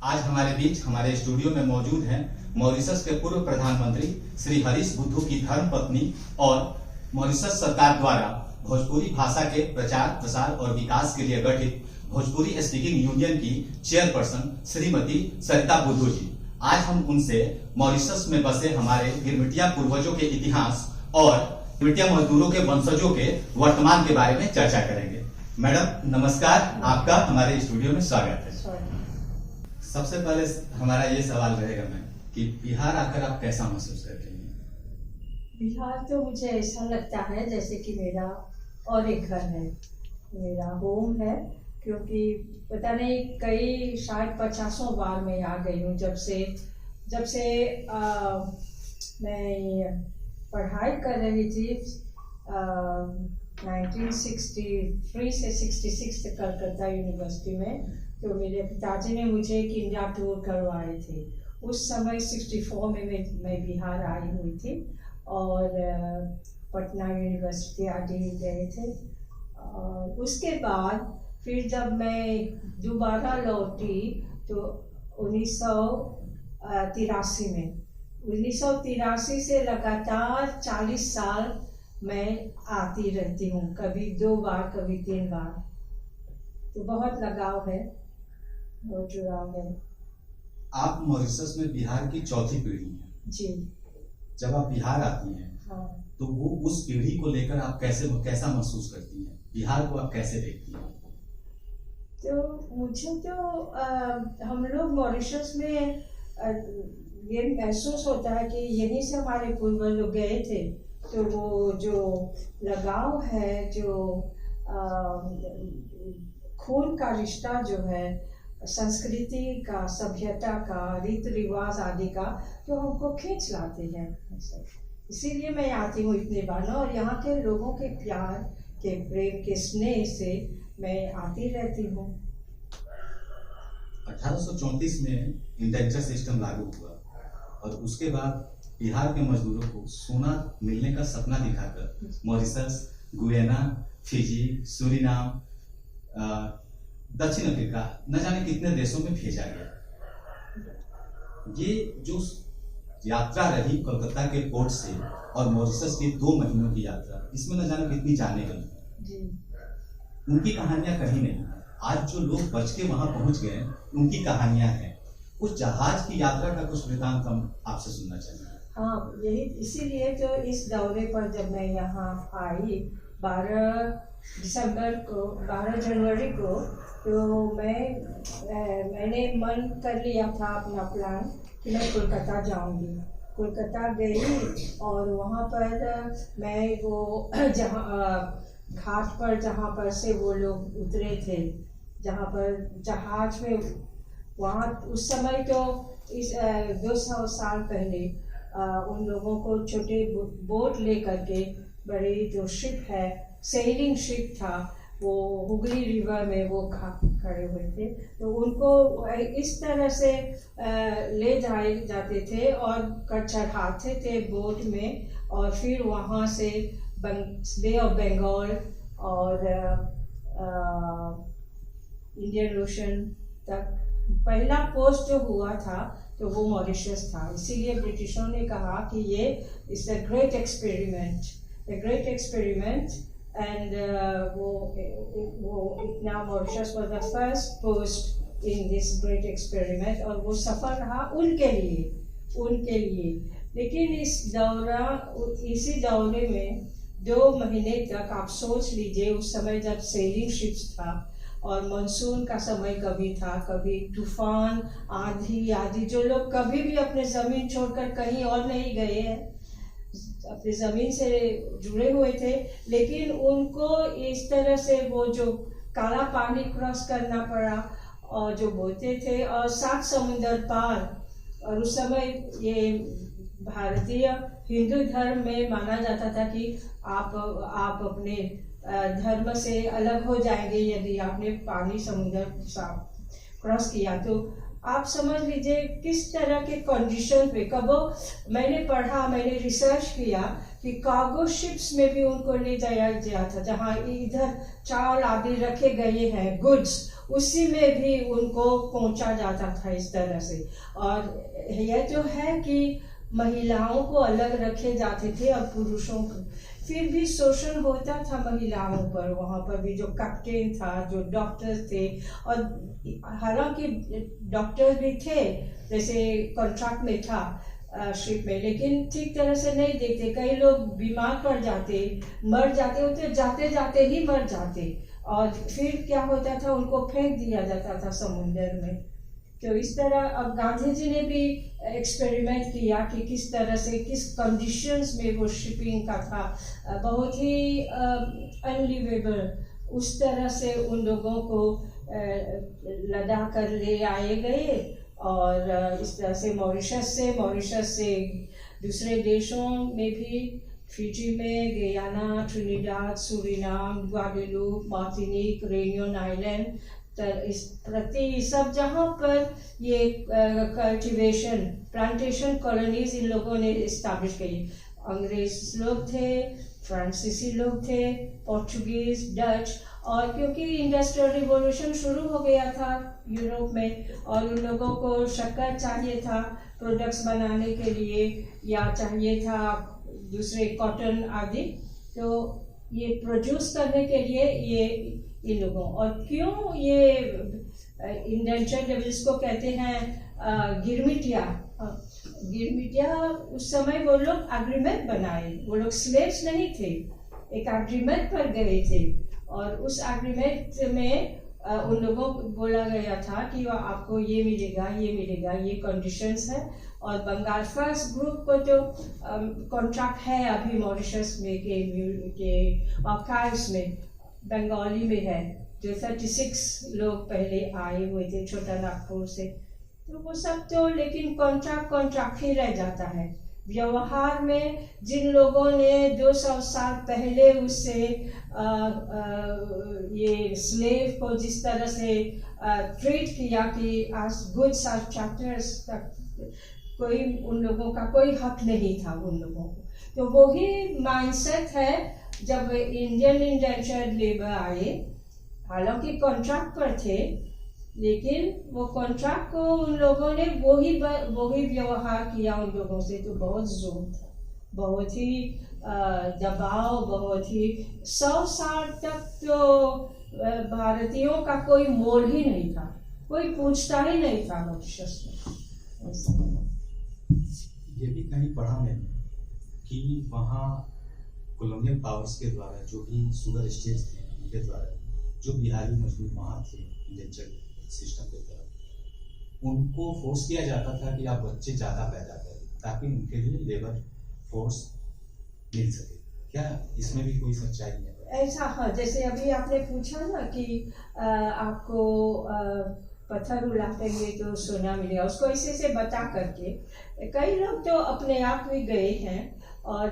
आज हमारे बीच हमारे स्टूडियो में मौजूद हैं मॉरिशस के पूर्व प्रधानमंत्री श्री हरीश बुद्धू की धर्मपत्नी और मॉरिशस सरकार द्वारा भोजपुरी भाषा के प्रचार प्रसार और विकास के लिए गठित भोजपुरी स्पीकिंग यूनियन की चेयरपर्सन श्रीमती सरिता बुद्धू जी। आज हम उनसे मॉरिशस में बसे हमारे गिरमिटिया पूर्वजों के इतिहास और गिरमिटिया मजदूरों के वंशजों के वर्तमान के बारे में चर्चा करेंगे। मैडम नमस्कार, आपका हमारे स्टूडियो में स्वागत है। सबसे पहले हमारा ये सवाल रहेगा मैम कि बिहार आकर आप कैसा महसूस करते हैं? बिहार तो मुझे ऐसा लगता है जैसे कि मेरा और एक घर है, मेरा होम है, क्योंकि पता नहीं कई शायद 50 बार मैं आ गई हूँ जब से मैं पढ़ाई कर रही थी 1963 से 66 तक कलकत्ता यूनिवर्सिटी में। तो मेरे पिताजी ने मुझे एक इंडिया टूर करवाए थे। उस समय 64 में मैं बिहार आई हुई थी और पटना यूनिवर्सिटी आदि गए थे। और उसके बाद फिर जब मैं दोबारा लौटी तो 1983 में 1983 से लगातार 40 साल मैं आती रहती हूँ, कभी 2 बार कभी 3 बार। तो बहुत लगाव है, बहुत जुड़ाव है। आप मॉरिशस में बिहार की चौथी पीढ़ी हैं जी। जब आप बिहार आती हैं हाँ। तो वो उस पीढ़ी को लेकर आप कैसा महसूस करती हैं? बिहार को आप कैसे देखती हैं? तो मुझे तो हम लोग मॉरिशस में ये महसूस होता है कि यहीं से हमारे पूर्वज लोग गए थे। तो वो जो लगाव है, जो खून का रिश्ता जो है, संस्कृति का, सभ्यता का, रीति रिवाज आदि का, तो हमको खींच लाते हैं। इसीलिए मैं आती हूँ इतने बार, और यहाँ के लोगों के प्यार के, प्रेम के, स्नेह से मैं आती रहती हूँ। 1834 में इंडेंचर सिस्टम लागू हुआ और उसके बाद बिहार के मजदूरों को सोना मिलने का सपना दिखाकर मॉरिशस, गुयाना, फिजी, सूरीनाम, दक्षिण अफ्रीका, न जाने कितने देशों में भेजा गया। ये जो यात्रा रही कोलकाता के पोर्ट से और मॉरिशस की 2 महीनों की यात्रा, इसमें न जाने कितनी जाने गई। उनकी कहानियां कहीं नहीं। आज जो लोग बच के वहां पहुंच गए उनकी कहानियां हैं। उस जहाज की यात्रा का कुछ वृतांत हम आपसे सुनना चाहेंगे। हाँ, यही इसीलिए तो इस दौरे पर जब मैं यहाँ आई 12 जनवरी को, तो मैंने मन कर लिया था अपना प्लान कि मैं कोलकाता जाऊंगी। कोलकाता गई और वहाँ पर मैं वो घाट पर जहाँ पर से वो लोग उतरे थे, जहाँ पर जहाज में, वहाँ उस समय तो इस 200 साल पहले उन लोगों को छोटे बोट लेकर के, बड़े जो शिप है, सेलिंग शिप था, वो हुगली रिवर में वो खड़े हुए थे। तो उनको इस तरह से ले जाए जाते थे और चढ़ाते थे बोट में, और फिर वहाँ से बे ऑफ बंगाल और इंडियन ओशन तक पहला पोस्ट जो हुआ था तो वो मॉरिशस था। इसीलिए ब्रिटिशों ने कहा कि ये is a great experiment, and वो इतना Mauritius was the first post in this great experiment, और वो सफल रहा उनके लिए। लेकिन इसी दौरे में 2 महीने तक आप सोच लीजिए, उस समय जब सेलिंग शिप्स था और मानसून का समय कभी था, कभी तूफान, आंधी, जो लोग कभी भी अपने ज़मीन छोड़कर कहीं और नहीं गए हैं, अपनी ज़मीन से जुड़े हुए थे, लेकिन उनको इस तरह से वो जो काला पानी क्रॉस करना पड़ा, और जो बोलते थे, और 7 समुंदर पार। और उस समय ये भारतीय हिंदू धर्म में माना जाता था कि आप अपने धर्म से अलग हो जाएंगे यदि आपने पानी समुद्र क्रॉस किया। तो आप समझ लीजिए किस तरह के कंडीशन पे। कबो मैंने पढ़ा, मैंने रिसर्च किया कि कार्गो शिप्स में भी उनको ले जाया गया था, जहाँ इधर चावल आदि रखे गए हैं गुड्स, उसी में भी उनको पहुंचा जाता था इस तरह से। और यह जो है कि महिलाओं को अलग रखे जाते थे और पुरुषों को, फिर भी शोषण होता था महिलाओं पर। वहाँ पर भी जो कैप्टन था, जो डॉक्टर थे, और हालांकि डॉक्टर भी थे जैसे कॉन्ट्रैक्ट में था शिप में, लेकिन ठीक तरह से नहीं देखते। कई लोग बीमार पड़ जाते, मर जाते होते, जाते जाते ही मर जाते, और फिर क्या होता था, उनको फेंक दिया जाता था समुद्र में। तो इस तरह अब गांधी जी ने भी एक्सपेरिमेंट किया कि किस तरह से, किस कंडीशंस में वो शिपिंग का था, बहुत ही अनलिवेबल, उस तरह से उन लोगों को लदा कर ले आए गए। और इस तरह से मॉरिशस से दूसरे देशों में भी, फिजी में, Guyana, Trinidad, Suriname, ग्वाडेलूप, Martinique, Réunion island, इस प्रति सब जहाँ पर ये कल्टीवेशन, प्लांटेशन कॉलोनीज इन लोगों ने इस्टेब्लिश की। अंग्रेज लोग थे, फ्रांसीसी लोग थे, पोर्चुगीज, डच, और क्योंकि इंडस्ट्रियल रिवॉल्यूशन शुरू हो गया था यूरोप में, और उन लोगों को शक्कर चाहिए था प्रोडक्ट्स बनाने के लिए, या चाहिए था दूसरे कॉटन आदि, तो ये प्रोड्यूस करने के लिए ये इन लोगों। और क्यों ये इंडेंचर जिसको कहते हैं गिरमिटिया, उस समय वो लोग एग्रीमेंट बनाए, वो लोग स्लेव्स नहीं थे, एक एग्रीमेंट पर गए थे, और उस एग्रीमेंट में उन लोगों को बोला गया था कि आपको ये मिलेगा, ये मिलेगा, ये कंडीशंस है। और बंगाल फर्स्ट ग्रुप को तो कॉन्ट्रैक्ट है अभी मॉरिशस में के आर्काइव्स में, बंगाली में है, जो 36 लोग पहले आए हुए थे छोटा नागपुर से। तो वो सब तो, लेकिन कॉन्ट्रैक्ट ही रह जाता है। व्यवहार में जिन लोगों ने 200 साल पहले उससे ये स्लेव को जिस तरह से ट्रीट किया कि as goods as chapters, कोई उन लोगों का कोई हक नहीं था उन लोगों को। तो वही माइंडसेट है जब इंडियन इंडेंचर्ड लेबर आए, हालांकि कॉन्ट्रैक्ट पर थे, लेकिन वो कॉन्ट्रैक्ट को उन लोगों ने वही व्यवहार किया उन लोगों से। तो बहुत जुल्म था, बहुत ही दबाव, बहुत ही 100 साल तक तो भारतीयों का कोई मोल ही नहीं था, कोई पूछता ही नहीं था मॉरिशस में। ये भी कहीं पढ़ा मैंने कि वहाँ कॉलोनियल पावर्स के द्वारा, जो भी सुगर स्टेट्स थे उनके द्वारा, जो बिहारी मजदूर वहाँ थे इंडेंचर सिस्टम के तहत, उनको फोर्स किया जाता था कि आप बच्चे ज़्यादा पैदा करें ताकि उनके लिए लेबर फोर्स मिल सके। क्या इसमें भी कोई सच्चाई है? ऐसा, हाँ, जैसे अभी आपने पूछा ना कि आपको पत्थर उड़ाएंगे तो सोना मिलेगा, उसको ऐसे बता करके कई लोग तो अपने आप भी गए हैं, और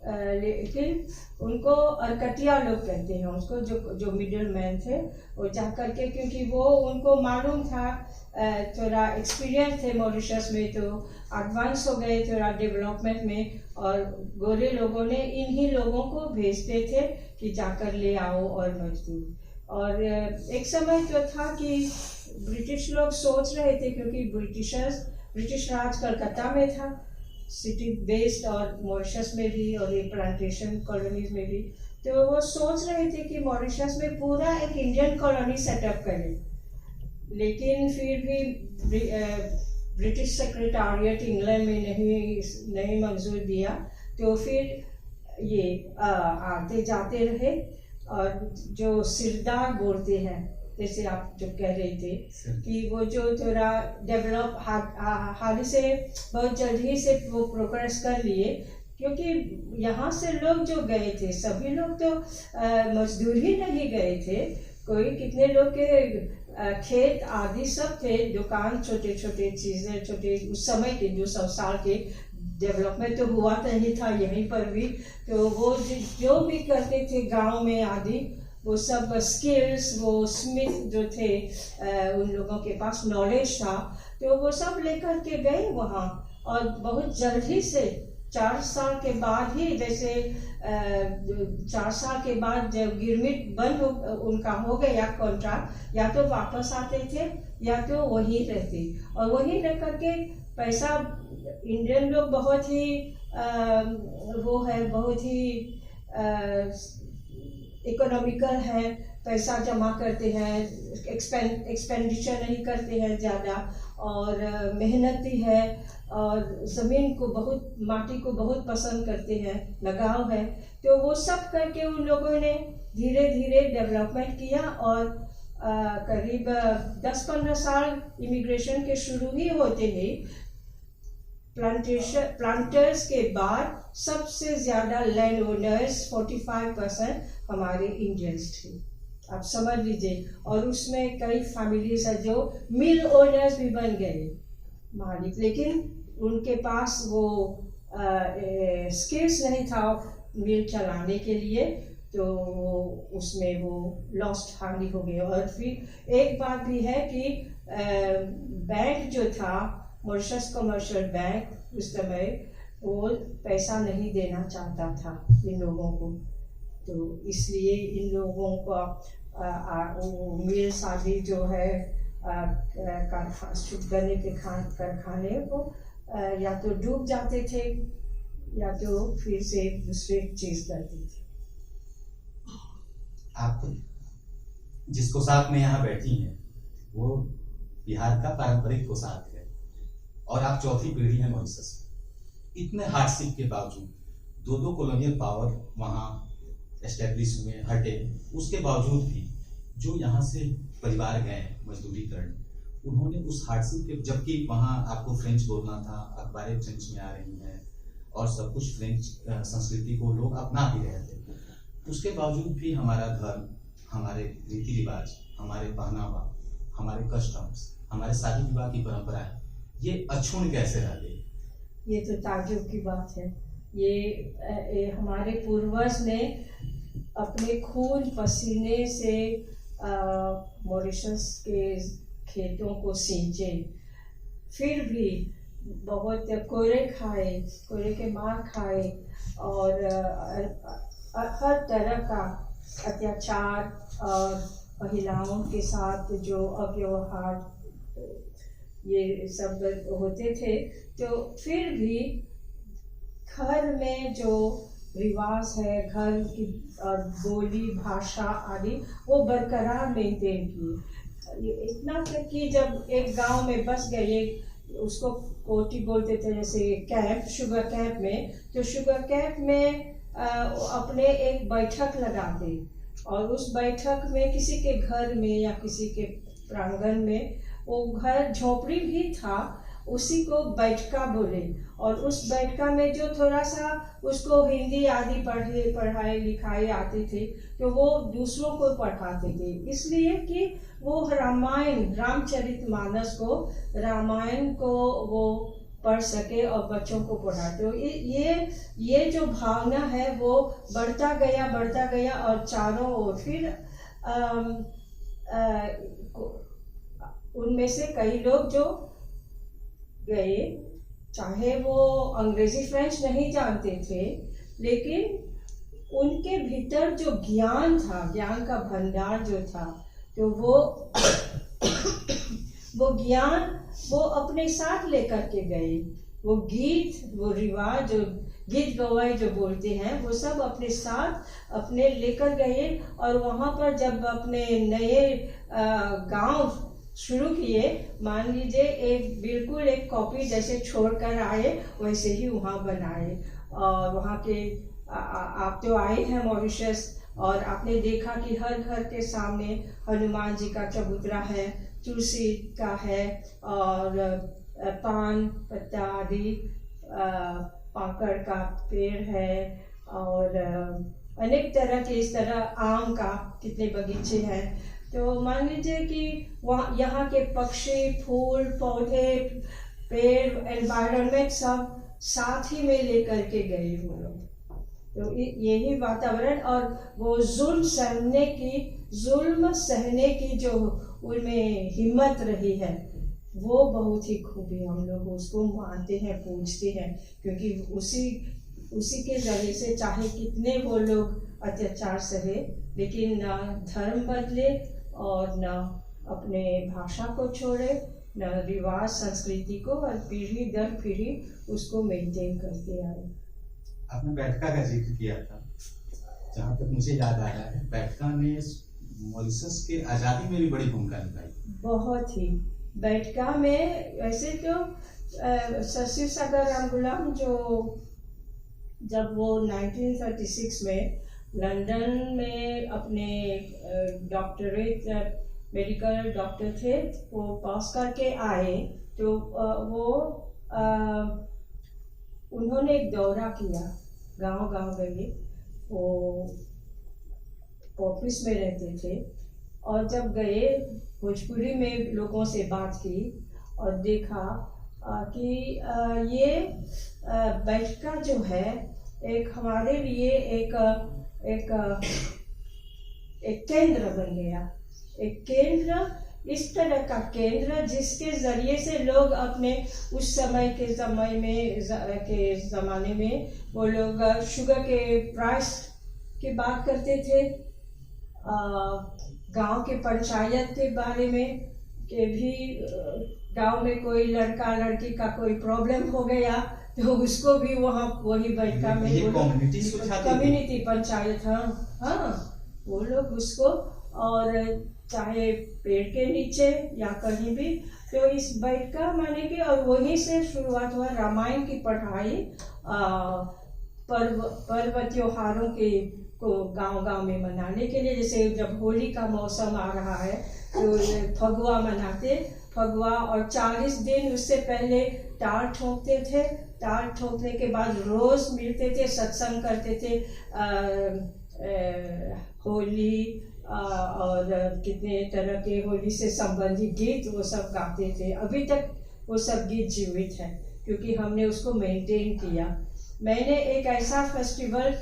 लेकिन उनको अरकटिया लोग कहते हैं उसको, जो मिडिल मैन थे, वो जा करके, क्योंकि वो उनको मालूम था, थोड़ा एक्सपीरियंस थे मॉरिशस में, तो एडवांस हो गए थोड़ा डेवलपमेंट में, और गोरे लोगों ने इन्हीं लोगों को भेजते थे कि जाकर ले आओ और मजदूर। और एक समय तो था कि ब्रिटिश लोग सोच रहे थे, क्योंकि ब्रिटिश राज कलकत्ता में था, सिटी बेस्ड, और मॉरिशस में भी, और ये प्लांटेशन कॉलोनीज में भी, तो वो सोच रहे थे कि मॉरिशस में पूरा एक इंडियन कॉलोनी सेटअप करें। लेकिन फिर भी ब्रिटिश सेक्रेटारिएट इंग्लैंड में नहीं मंजूर दिया, तो फिर ये आते जाते रहे। और जो सिरदार बोलते हैं, जैसे आप जो कह रहे थे कि वो जो थोड़ा डेवलप हाल से बहुत जल्दी से वो प्रोग्रेस कर लिए, क्योंकि यहाँ से लोग जो गए थे सभी लोग तो मजदूर ही नहीं गए थे, कोई कितने लोग के खेत आदि सब थे, दुकान, छोटे छोटे चीज़ें, छोटे उस समय के 200 साल के डेवलपमेंट तो हुआ नहीं था यहीं पर भी। तो वो जो भी करते थे गांव में आदि, वो सब स्किल्स, वो स्मिथ जो थे, उन लोगों के पास नॉलेज था, तो वो सब लेकर के गए वहाँ। और बहुत जल्दी से 4 साल के बाद ही, जैसे 4 साल के बाद जब गिरमिट बंद उनका हो गया कॉन्ट्रैक्ट, या तो वापस आते थे या तो वहीं रहते, और वहीं रह करके पैसा, इंडियन लोग बहुत ही वो है, बहुत ही इकोनॉमिकल है, पैसा जमा करते हैं, एक्सपेंडिचर नहीं करते हैं ज़्यादा, और मेहनती है, और ज़मीन को बहुत, माटी को बहुत पसंद करते हैं, लगाव है। तो वो सब करके उन लोगों ने धीरे धीरे डेवलपमेंट किया, और करीब 10-15 साल इमिग्रेशन के शुरू ही होते ही प्लांटर्स के बाद सबसे ज़्यादा लैंड ओनर्स 45% हमारे इंडियंस थे, आप समझ लीजिए। और उसमें कई फैमिलीज है जो मिल ओनर्स भी बन गए, मालिक, लेकिन उनके पास वो स्किल्स नहीं था मिल चलाने के लिए, तो उसमें वो लॉस्ट हानि हो गई। और फिर एक बात भी है कि बैंक जो था, मॉरिशस कमर्शियल बैंक, उस समय वो पैसा नहीं देना चाहता था इन लोगों को, तो इसलिए इन लोगों का मिल शादी जो है गन्ने के कारखाने को या तो डूब जाते थे या तो फिर से दूसरे चीज करते थे। आप जिस पोशाक में यहाँ बैठी हैं वो बिहार का पारंपरिक पोशाक है, और आप चौथी पीढ़ी है मॉरिशस में। इतने हार्डशिप के बावजूद 2 कॉलोनियल पावर वहाँ एस्टेब्लिश हुए, हटे, उसके बावजूद भी जो यहाँ से परिवार गए मजदूरी करने, उन्होंने उस हार्डशिप के, जबकि वहाँ आपको फ्रेंच बोलना था, अखबारें फ्रेंच में आ रही हैं और सब कुछ फ्रेंच संस्कृति को लोग अपना भी रहे थे, उसके बावजूद भी हमारा धर्म, हमारे रीति रिवाज, हमारे पहनावा, हमारे कस्टम्स, हमारे शादी विवाह की परंपराएं, ये अक्षुण्ण कैसे रह गई? ये तो ताज्जुब की बात है। ये हमारे पूर्वज ने अपने खून पसीने से मॉरिशस के खेतों को सींचे, फिर भी बहुत कोरे खाए, कोरे के मार खाए, और हर तरह का अत्याचार और महिलाओं के साथ जो अव्यवहार ये सब होते थे, तो फिर भी घर में जो रिवाज है, घर की और बोली भाषा आदि, वो बरकरार मेंटेन किए। इतना तक कि जब एक गांव में बस गए, उसको कोटी बोलते थे, जैसे कैंप, शुगर कैंप में, तो शुगर कैंप में अपने एक बैठक लगाते, और उस बैठक में किसी के घर में या किसी के प्रांगण में, वो घर झोपड़ी भी था, उसी को बैठका बोले, और उस बैठका में जो थोड़ा सा उसको हिंदी आदि पढ़ाई लिखाई आती थी, तो वो दूसरों को पढ़ाते थे, इसलिए कि वो रामायण, रामचरितमानस को, रामायण को वो पढ़ सके और बच्चों को पढ़ाते। तो ये जो भावना है वो बढ़ता गया, और चारों ओर फिर उनमें से कई लोग जो गए, चाहे वो अंग्रेजी फ्रेंच नहीं जानते थे, लेकिन उनके भीतर जो ज्ञान था, ज्ञान का भंडार जो था, तो वो ज्ञान वो अपने साथ लेकर के गए। वो गीत, वो रिवाज, जो गीत गवाई जो बोलते हैं, वो सब अपने साथ अपने लेकर गए, और वहाँ पर जब अपने नए गांव शुरू किए, मान लीजिए बिल्कुल एक कॉपी जैसे छोड़कर आए वैसे ही वहाँ बनाए। और वहाँ के आप तो आए हैं मॉरिशस, और आपने देखा कि हर घर के सामने हनुमान जी का चबूतरा है, तुलसी का है, और पान पत्ता आदि, पाकड़ का पेड़ है, और अनेक तरह के, इस तरह आम का कितने बगीचे हैं। तो मान लीजिए कि वहाँ यहाँ के पक्षी, फूल, पौधे, पेड़, एनवायरनमेंट सब साथ ही में लेकर के गए वो लोग। तो यही वातावरण और वो जुल्म सहने की जो उनमें हिम्मत रही है, वो बहुत ही खूबी हम लोग उसको मानते हैं, पूजते हैं, क्योंकि उसी के जरिए से चाहे कितने वो लोग अत्याचार सहे, लेकिन ना धर्म बदले और ना अपने भाषा को छोड़े, ना रिवाज संस्कृति को, और पीढ़ी दर पीढ़ी उसको मेंटेन करते आए। आपने बैठका का जिक्र किया था, जहाँ तक मुझे याद आ रहा है बैठका ने मॉरिशस के आज़ादी में भी बड़ी भूमिका निभाई। बहुत ही। बैठका में वैसे तो शशि सागर रामगुलाम जो जब वो 1936 में लंदन में अपने डॉक्टरेट मेडिकल डॉक्टर थे, वो पास करके आए, तो उन्होंने एक दौरा किया, गांव गए, वो ऑफिस में रहते थे, और जब गए भोजपुरी में लोगों से बात की और देखा कि ये बैठका जो है एक हमारे लिए एक केंद्र बन गया, एक केंद्र, इस तरह का केंद्र जिसके जरिए से लोग अपने उस समय के ज़माने में वो लोग शुगर के प्राइस की बात करते थे, गांव के पंचायत के बारे में कि भी गांव में कोई लड़का लड़की का कोई प्रॉब्लम हो गया तो उसको भी वहाँ वही बैठका में कम्युनिटी पंचायत, हाँ वो लोग उसको, और चाहे पेड़ के नीचे या कहीं भी, तो इस बैठका माने कि, और वहीं से शुरुआत हुआ रामायण की पढ़ाई, पर्व त्योहारों के को गांव में मनाने के लिए। जैसे जब होली का मौसम आ रहा है तो फगुआ मनाते, फगुआ, और 40 दिन उससे पहले टाल ठोकते थे, टाल ठोकने के बाद रोज मिलते थे, सत्संग करते थे, होली और कितने तरह के होली से संबंधित गीत वो सब गाते थे। अभी तक वो सब गीत जीवित है क्योंकि हमने उसको मेंटेन किया। मैंने एक ऐसा फेस्टिवल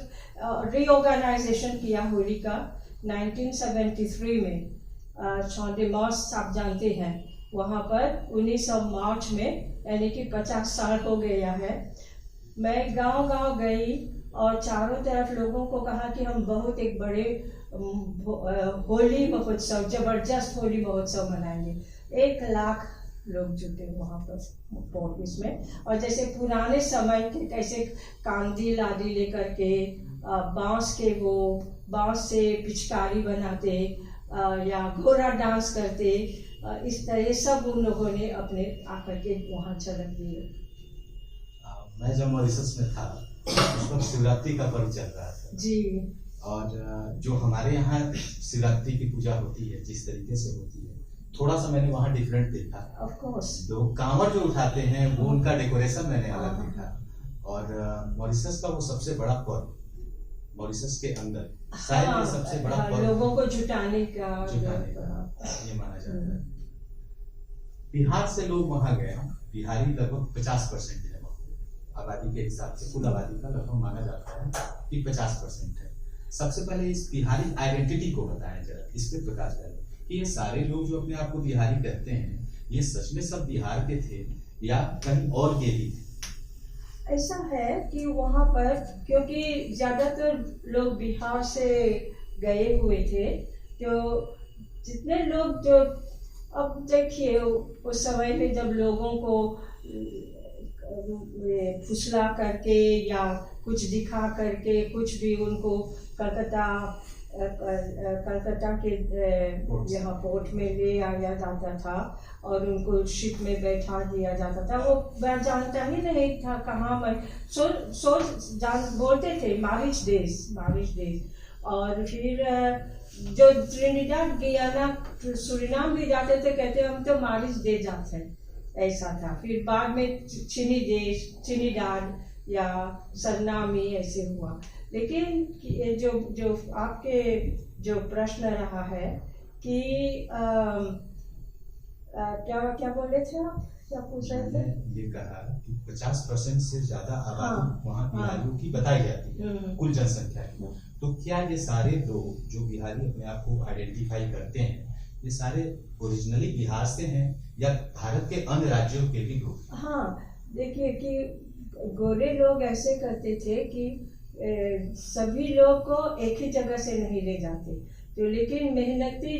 रीऑर्गेनाइजेशन किया होली का 1973 में, चौंडेमॉस आप जानते हैं, वहाँ पर 19 मार्च में, यानी कि 50 साल हो गया है। मैं गांव गई और चारों तरफ लोगों को कहा कि हम बहुत एक बड़े होली महोत्सव, जबरदस्त होली महोत्सव मनाएंगे। 1 लाख लोग जुटे वहाँ पर पोर्टिस में, और जैसे पुराने समय के कैसे कांदी लादी लेकर के बांस से पिचकारी बनाते या घोड़ा डांस करते, इस तरह सब उन लोगों ने अपने आकर के वहाँ झलक दिए। मैं जब मॉरिशस में था उस वक्त शिवरात्रि का पर्व चल रहा था जी, और जो हमारे यहाँ शिवरात्रि की पूजा होती है जिस तरीके से होती है, थोड़ा सा मैंने वहाँ डिफरेंट देखा। ऑफ कोर्स लोग कांवड़ जो उठाते हैं वो उनका डेकोरेशन मैंने अलग देखा, और मॉरिशस का वो सबसे बड़ा पर्व मॉरिशस के अंदर शायद ये सबसे बड़ा पर्व लोगों को जुटाने का ये माना जाता है। बिहार से लोग वहाँ गए, बिहारी लगभग 50% है आबादी के हिसाब से, कुल आबादी का लगभग माना जाता है कि 50% है। सबसे पहले इस बिहारी आइडेंटिटी को बताया जरा, इस पे प्रकाश डालें कि ये सारे लोग जो अपने आप को बिहारी कहते हैं, ये सच में सब बिहार के थे या कहीं और के भी थे? ऐसा है कि वहाँ पर क्योंकि ज़्यादातर लोग बिहार से गए हुए थे, तो जितने लोग जो, अब देखिए उस समय में जब लोगों को फुसला करके या कुछ दिखा करके कुछ भी उनको कलकत्ता के यहाँ पोर्ट में ले आया जाता था और उनको शिप में बैठा दिया जाता था। वो जानता ही नहीं था कहाँ मैं बोलते थे मारिच देश। और फिर जो ट्रिनिडाड गियाना सुरीनाम भी जाते थे, कहते हम तो मारिच दे जाते हैं, ऐसा था। फिर बाद में ट्रिनिडाड या सरनामी ऐसे हुआ। लेकिन जो आपके जो प्रश्न रहा है कि क्या बोले थे आप क्या पूछ रहे थे? मैंने ये कहा कि 50% से ज्यादा आबादी हाँ, वहाँ हाँ। बिहारियों की बताई जाती है कुल जनसंख्या की। तो क्या ये सारे लोग जो बिहारी अपने आप को आइडेंटिफाई करते हैं, ये सारे ओरिजिनली बिहार से हैं या भारत के अन्य राज्यों के भी लोग? हाँ, देखिए कि गोरे लोग ऐसे करते थे कि सभी लोग को एक ही जगह से नहीं ले जाते, तो लेकिन मेहनती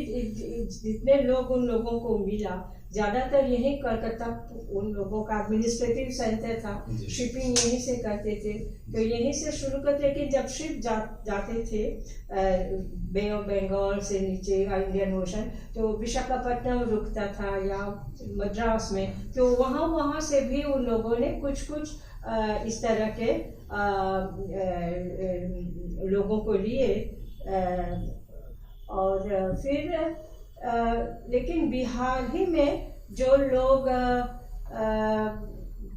जितने लोग उन लोगों को मिला, ज़्यादातर यही कलकत्ता उन लोगों का एडमिनिस्ट्रेटिव सेंटर था, शिपिंग यहीं से करते थे, तो यहीं से शुरू करते। कि जब शिप जाते थे बे ऑफ बंगाल से नीचे इंडियन ओशन, तो विशाखापट्टनम रुकता था या मद्रास में, तो वहाँ से भी उन लोगों ने कुछ इस तरह के लोगों को लिए। और फिर लेकिन बिहार ही में जो लोग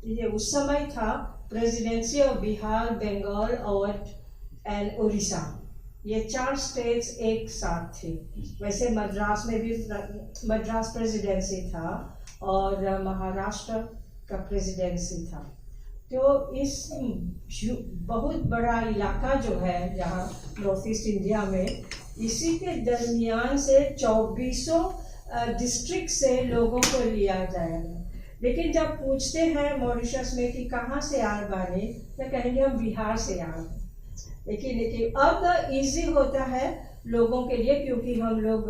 ये उस समय था प्रेसिडेंसी ऑफ बिहार, बंगाल और एंड उड़ीसा, ये 4 स्टेट्स एक साथ थे। वैसे मद्रास में भी मद्रास प्रेसिडेंसी था और महाराष्ट्र का प्रेसिडेंसी था। तो इस बहुत बड़ा इलाका जो है यहाँ नॉर्थ ईस्ट इंडिया में, इसी के दरमियान से 24 डिस्ट्रिक्ट से लोगों को लिया जाएगा। लेकिन जब पूछते हैं मॉरिशस में कि कहाँ से आए बाने, तो कहेंगे हम बिहार से आए। लेकिन अब इजी होता है लोगों के लिए, क्योंकि हम लोग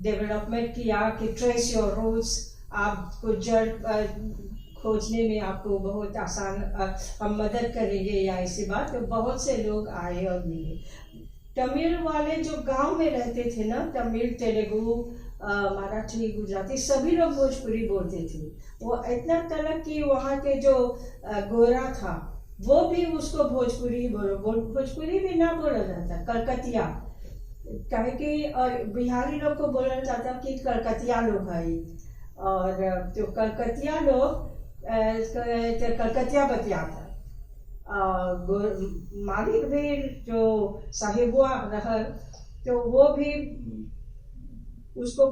डेवलपमेंट किया कि ट्रेस योर रूट्स, आपको जड़ खोजने में आपको बहुत आसान हम मदद करेंगे या ऐसी बात। तो बहुत से लोग आए और मिले। तमिल वाले जो गांव में रहते थे ना, तमिल, तेलुगु, मराठी, गुजराती, सभी लोग भोजपुरी बोलते थे। वो इतना तलक कि वहाँ के जो गोरा था वो भी उसको भोजपुरी भोजपुरी भी ना बोला जाता, कलकतिया कहे कि, और बिहारी लोग को बोला जाता कि कलकतिया लोग है। और तो कलकतिया लोग कलकतिया बतियाता। मालिक भी जो साहिबुआ रहा, तो वो भी उसको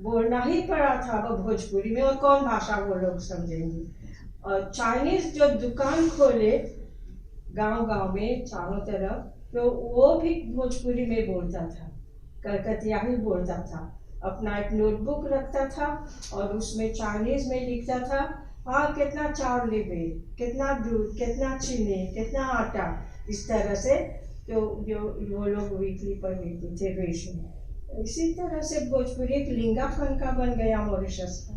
बोलना ही पड़ा था वो भोजपुरी में, और कौन भाषा वो लोग समझेंगे। और चाइनीज जो दुकान खोले गांव में चारों तरफ, तो वो भी भोजपुरी में बोलता था, कलकतिया ही बोलता था। अपना एक नोटबुक रखता था और उसमें चाइनीज में लिखता था, हाँ कितना चावल लेबे, कितना दूध, कितना चीनी, कितना आटा, इस तरह से। तो जो वो लोग वीकली पर लेते थे रेशन। इसी तरह से भोजपुरी एक लिंगा फंका बन गया मॉरिशस का।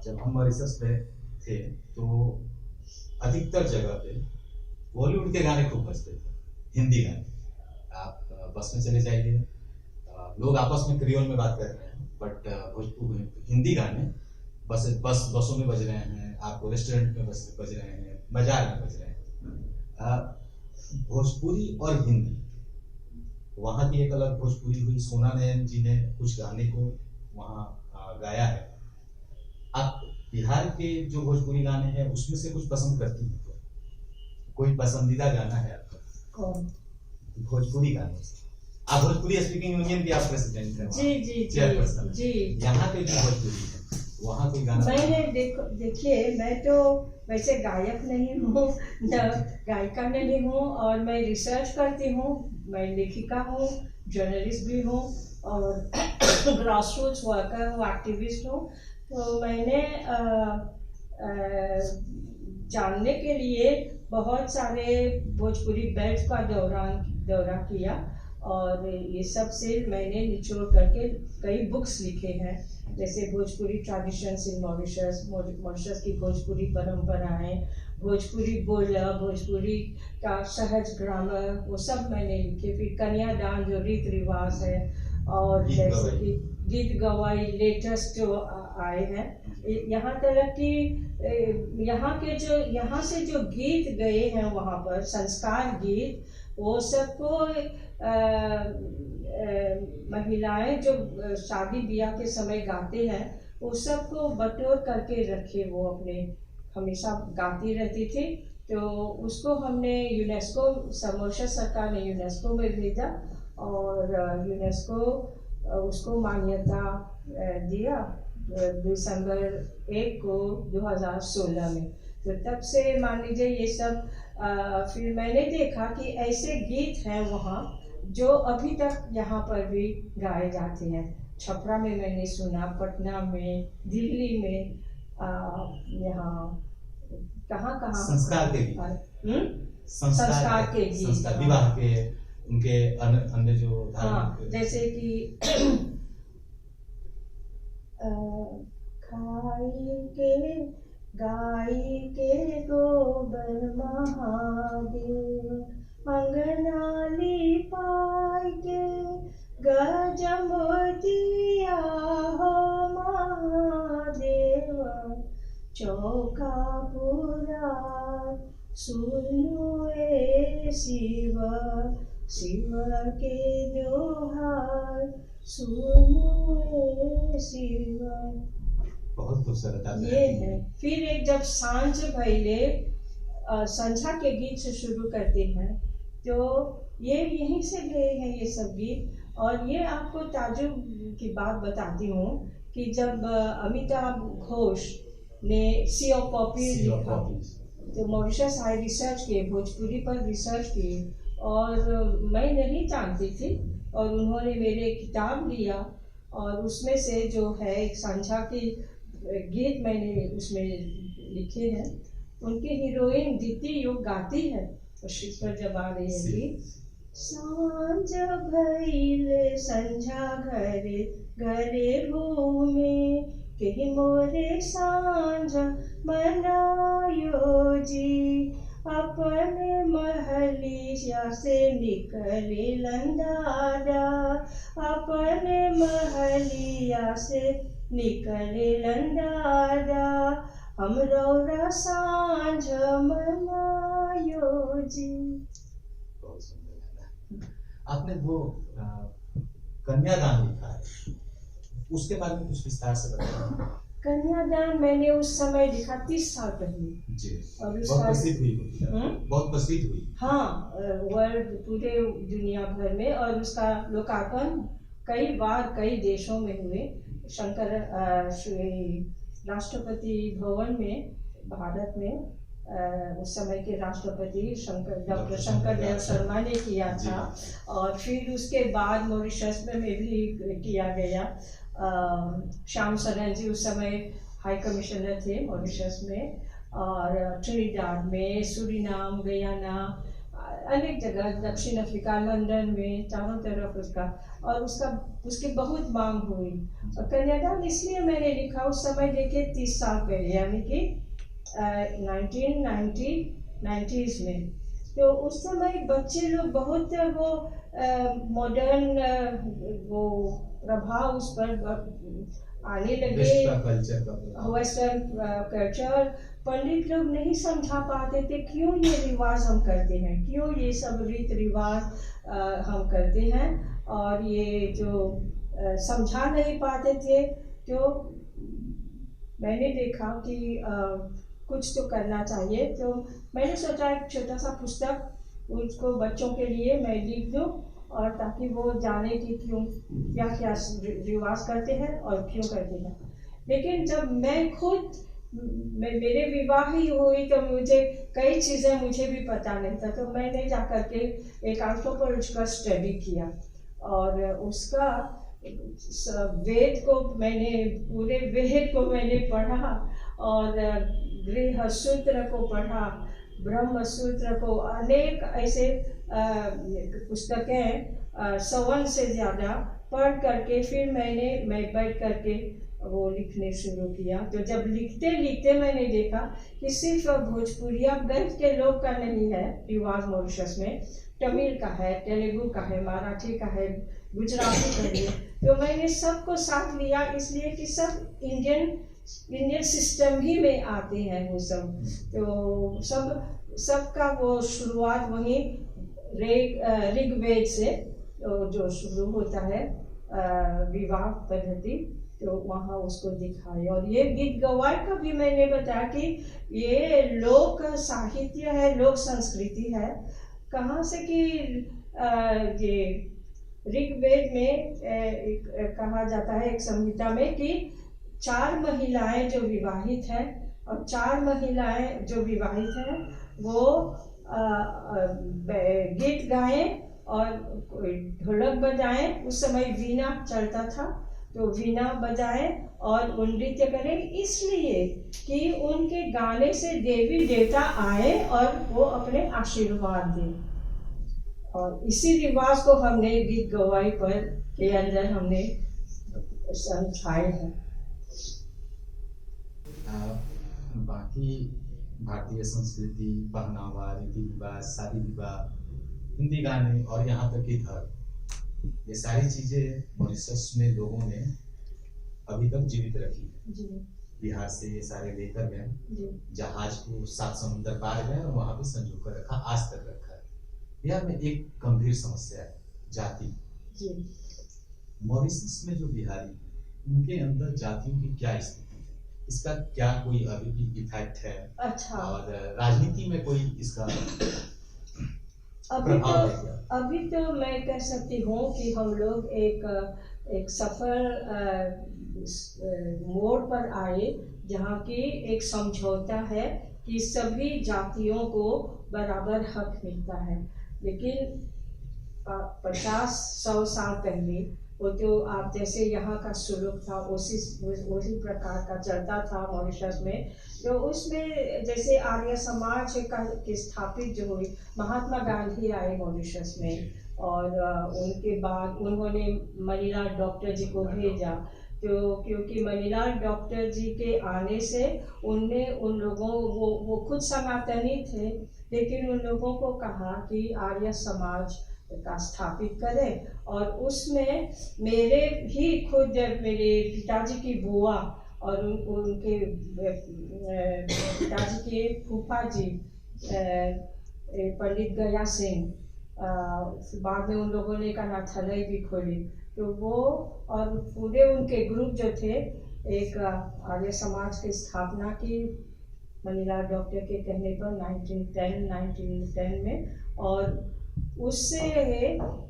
जब हम मॉरिशस में थे तो अधिकतर जगह पे बॉलीवुड के गाने खूब बजते थे, हिंदी गाने। आप बस में चले जाइए, लोग आपस में क्रियोल में बात कर रहे हैं, बट भोजपुरी हिंदी गाने बसों में बज रहे हैं, आपको रेस्टोरेंट में बज रहे हैं, बाजार में बज रहे हैं। भोजपुरी और हिंदी, वहाँ की एक अलग भोजपुरी हुई। सोना नयन जी ने कुछ गाने को वहाँ गाया है। आप बिहार के जो भोजपुरी गाने हैं उसमें से कुछ पसंद करती हैं? कोई पसंदीदा गाना है आपका? कौन? भोजपुरी गाने। आप भोजपुरी स्पीकिंग यूनियन की आप प्रेसिडेंट हैं? जी। यहाँ पे जो भोजपुरी है वहाँ कोई गाना? मैंने देखिए, मैं तो वैसे गायक नहीं हूँ, गायिका नहीं हूँ, और मैं रिसर्च करती हूँ, मैं लेखिका हूँ, जर्नलिस्ट भी हूँ, और ग्रास रूट्स वर्कर हूँ, एक्टिविस्ट हूँ। तो मैंने जानने के लिए बहुत सारे भोजपुरी बेल्ट का दौरा किया, और ये सब से मैंने निचोड़ करके कई बुक्स लिखे हैं, जैसे भोजपुरी ट्रेडिशंस इन मॉरिशस, मॉरिशस की भोजपुरी परंपराएं, भोजपुरी बोला, भोजपुरी का सहज ग्रामर, वो सब मैंने लिखे। फिर कन्यादान जो रीत रिवाज है, और जैसे कि गीत गवाई लेटेस्ट जो आए हैं, यहाँ तक कि यहाँ से जो गीत गए हैं वहाँ पर, संस्कार गीत, वो सबको महिलाएं जो शादी ब्याह के समय गाते हैं, वो सबको बटोर करके रखे, वो अपने हमेशा गाती रहती थी। तो उसको हमने यूनेस्को, मॉरिशस सरकार ने यूनेस्को में भेजा, और यूनेस्को उसको मान्यता दिया दिसंबर 1 को 2016 में। तो तब से मान लीजिए ये सब फिर मैंने देखा कि ऐसे गीत हैं वहाँ जो अभी तक यहाँ पर भी गाए जाते हैं। छपरा में मैंने सुना, पटना में, दिल्ली में, यहाँ कहाँ कहाँ संस्कार के गीत, संस्कार के गीत, संस्कार विवाह के, उनके अन्य जो जैसे कि खाई के गाई के गोबर महादेव, अंगना लिपाई के गजमोतिया हो महादेव, चौका पूरा सुनो ए शिव, शिव के जोहार सुनो ए शिव। बहुत खूबसूरत ये है। फिर एक जब सांझ पहले संध्या के गीत से शुरू करते हैं, तो ये यहीं से गए हैं ये सब गीत। और ये आपको ताजुब की बात बताती हूँ कि जब अमिताभ घोष ने सी ऑफ कॉपीज लिखा, तो मॉरिशस हाई रिसर्च किए, भोजपुरी पर रिसर्च किए, और मैं नहीं जानती थी, और उन्होंने मेरे किताब लिया, और उसमें से जो है एक संध्या की गीत मैंने उसमें लिखे हैं। उनकी हीरोइन दीप्ति योग गाती है, और शीट पर जब आ रही है गीत, सांझ भइले संझा घरे घरे घूमे, के मोरे सांझ मनायो जी, अपने महलिया से निकले लंदारा, अपने महलिया से निकले लंदारा, हम रौरा सांझ मनायो जी। बहुत सुंदर। आपने वो कन्यादान लिखा है, उसके बारे में कुछ विस्तार से बताइए। कन्यादान मैंने उस समय लिखा 30 साल पहले जी, और बहुत प्रसिद्ध हुई, बहुत प्रसिद्ध हुई। हाँ, वर्ल्ड पूरे दुनिया भर में, और उसका लोकार्पण कई बार कई देशों में हुए। शंकर श्री राष्ट्रपति भवन में भारत में उस समय के राष्ट्रपति डॉक्टर शंकर दयाल शर्मा ने किया था, और फिर उसके बाद मॉरिशस में भी किया गया। श्याम सरन जी उस समय हाई कमिश्नर थे मॉरिशस में, और ट्रिनिडाड में, सूरीनाम, गयाना, अनेक जगह, दक्षिण अफ्रीका, लंदन में, चारों तरफ उसका, और उसकी बहुत मांग हुई। और कन्यादान इसलिए मैंने लिखा उस समय, देखिए 30 साल पहले, यानी कि 1990s में, तो उस समय बच्चे लोग बहुत वो मॉडर्न वो प्रभाव उस पर आने लगे, वेस्टर्न कल्चर। पंडित लोग नहीं समझा पाते थे क्यों ये रिवाज हम करते हैं, क्यों ये सब रीत रिवाज हम करते हैं, और ये जो समझा नहीं पाते थे। तो मैंने देखा कि कुछ तो करना चाहिए, तो मैंने सोचा एक छोटा सा पुस्तक उसको बच्चों के लिए मैं लिख दूँ, और ताकि वो जाने कि क्यों क्या क्या रिवाज करते हैं और क्यों करते हैं। लेकिन जब मैं खुद मेरे विवाह ही हुई, तो मुझे कई चीज़ें मुझे भी पता नहीं था, तो मैंने जा कर के एक एंथ्रोपोलॉजिकल स्टडी किया, और उसका वेद को मैंने, पूरे वेद को मैंने पढ़ा, और गृह सूत्र को पढ़ा, ब्रह्म सूत्र को, अनेक ऐसे पुस्तकें 100 से ज़्यादा पढ़ करके फिर मैं बैठ करके वो लिखने शुरू किया। तो जब लिखते लिखते मैंने देखा कि सिर्फ भोजपुरिया बेल्ट के लोग का नहीं है रिवाज मॉरिशस में, तमिल का है, तेलुगु का है, मराठी का है, गुजराती का है। तो मैंने सबको साथ लिया, इसलिए कि सब इंडियन सिस्टम ही में आते हैं वो सब। तो सबका वो शुरुआत वहीं ऋग्वेद से जो शुरू होता है विवाह पद्धति, तो वहाँ उसको दिखाए। और ये गीत गवाई का भी मैंने बताया कि ये लोक साहित्य है, लोक संस्कृति है। कहाँ से कि ये ऋग्वेद में कहा जाता है एक संहिता में कि 4 महिलाएं जो विवाहित हैं और 4 महिलाएं जो विवाहित हैं वो गीत गाएं और ढोलक बजाएं। उस समय वीणा चलता था तो वीणा बजाएं और नृत्य करें, इसलिए कि उनके गाने से देवी देवता आए और वो अपने आशीर्वाद दें। और इसी रिवाज को हमने गीत गवाई पर के अंदर हमने समझाए हैं। बाकी भारतीय संस्कृति, पहनावा, रीति रिवाज, शादी विवाह, हिंदी गाने और यहाँ तक कि धर्म, ये सारी चीजें मॉरिशस में लोगों ने अभी तक जीवित रखी है। बिहार से ये सारे लेकर गए, जहाज को 7 समुद्र पार गए और वहां पे संजो कर रखा, आज तक रखा है। बिहार में एक गंभीर समस्या है जाति। मॉरिशस में जो बिहारी, उनके अंदर जातियों की क्या स्थिति है, इसका क्या कोई अभी भी इफेक्ट है? अच्छा। और राजनीति में कोई इसका प्रभाव है क्या? अभी तो मैं कह सकती हूँ कि हम लोग एक सफल मोड़ पर आए जहाँ की एक समझौता है कि सभी जातियों को बराबर हक मिलता है। लेकिन 50-100 साल पहले वो तो आप जैसे यहाँ का सुलूक था उसी प्रकार का चलता था मॉरिशस में। तो उसमें जैसे आर्य समाज की स्थापित जो हुई, महात्मा गांधी आए मॉरिशस में और उनके बाद उन्होंने मनीलाल डॉक्टर जी को भेजा। तो क्योंकि मनीलाल डॉक्टर जी के आने से उनने उन लोगों वो खुद सनातनी थे, लेकिन उन लोगों को कहा कि आर्य समाज का स्थापित करें। और उसमें मेरे भी खुद मेरे पिताजी की बुआ और उनके पिताजी के फूफा जी पंडित गया सिंह, बाद में उन लोगों ने कनाथलई भी खोली। तो वो और पूरे उनके ग्रुप जो थे एक आर्य समाज की स्थापना की मनीलाल डॉक्टर के कहने पर 1910 में। और उससे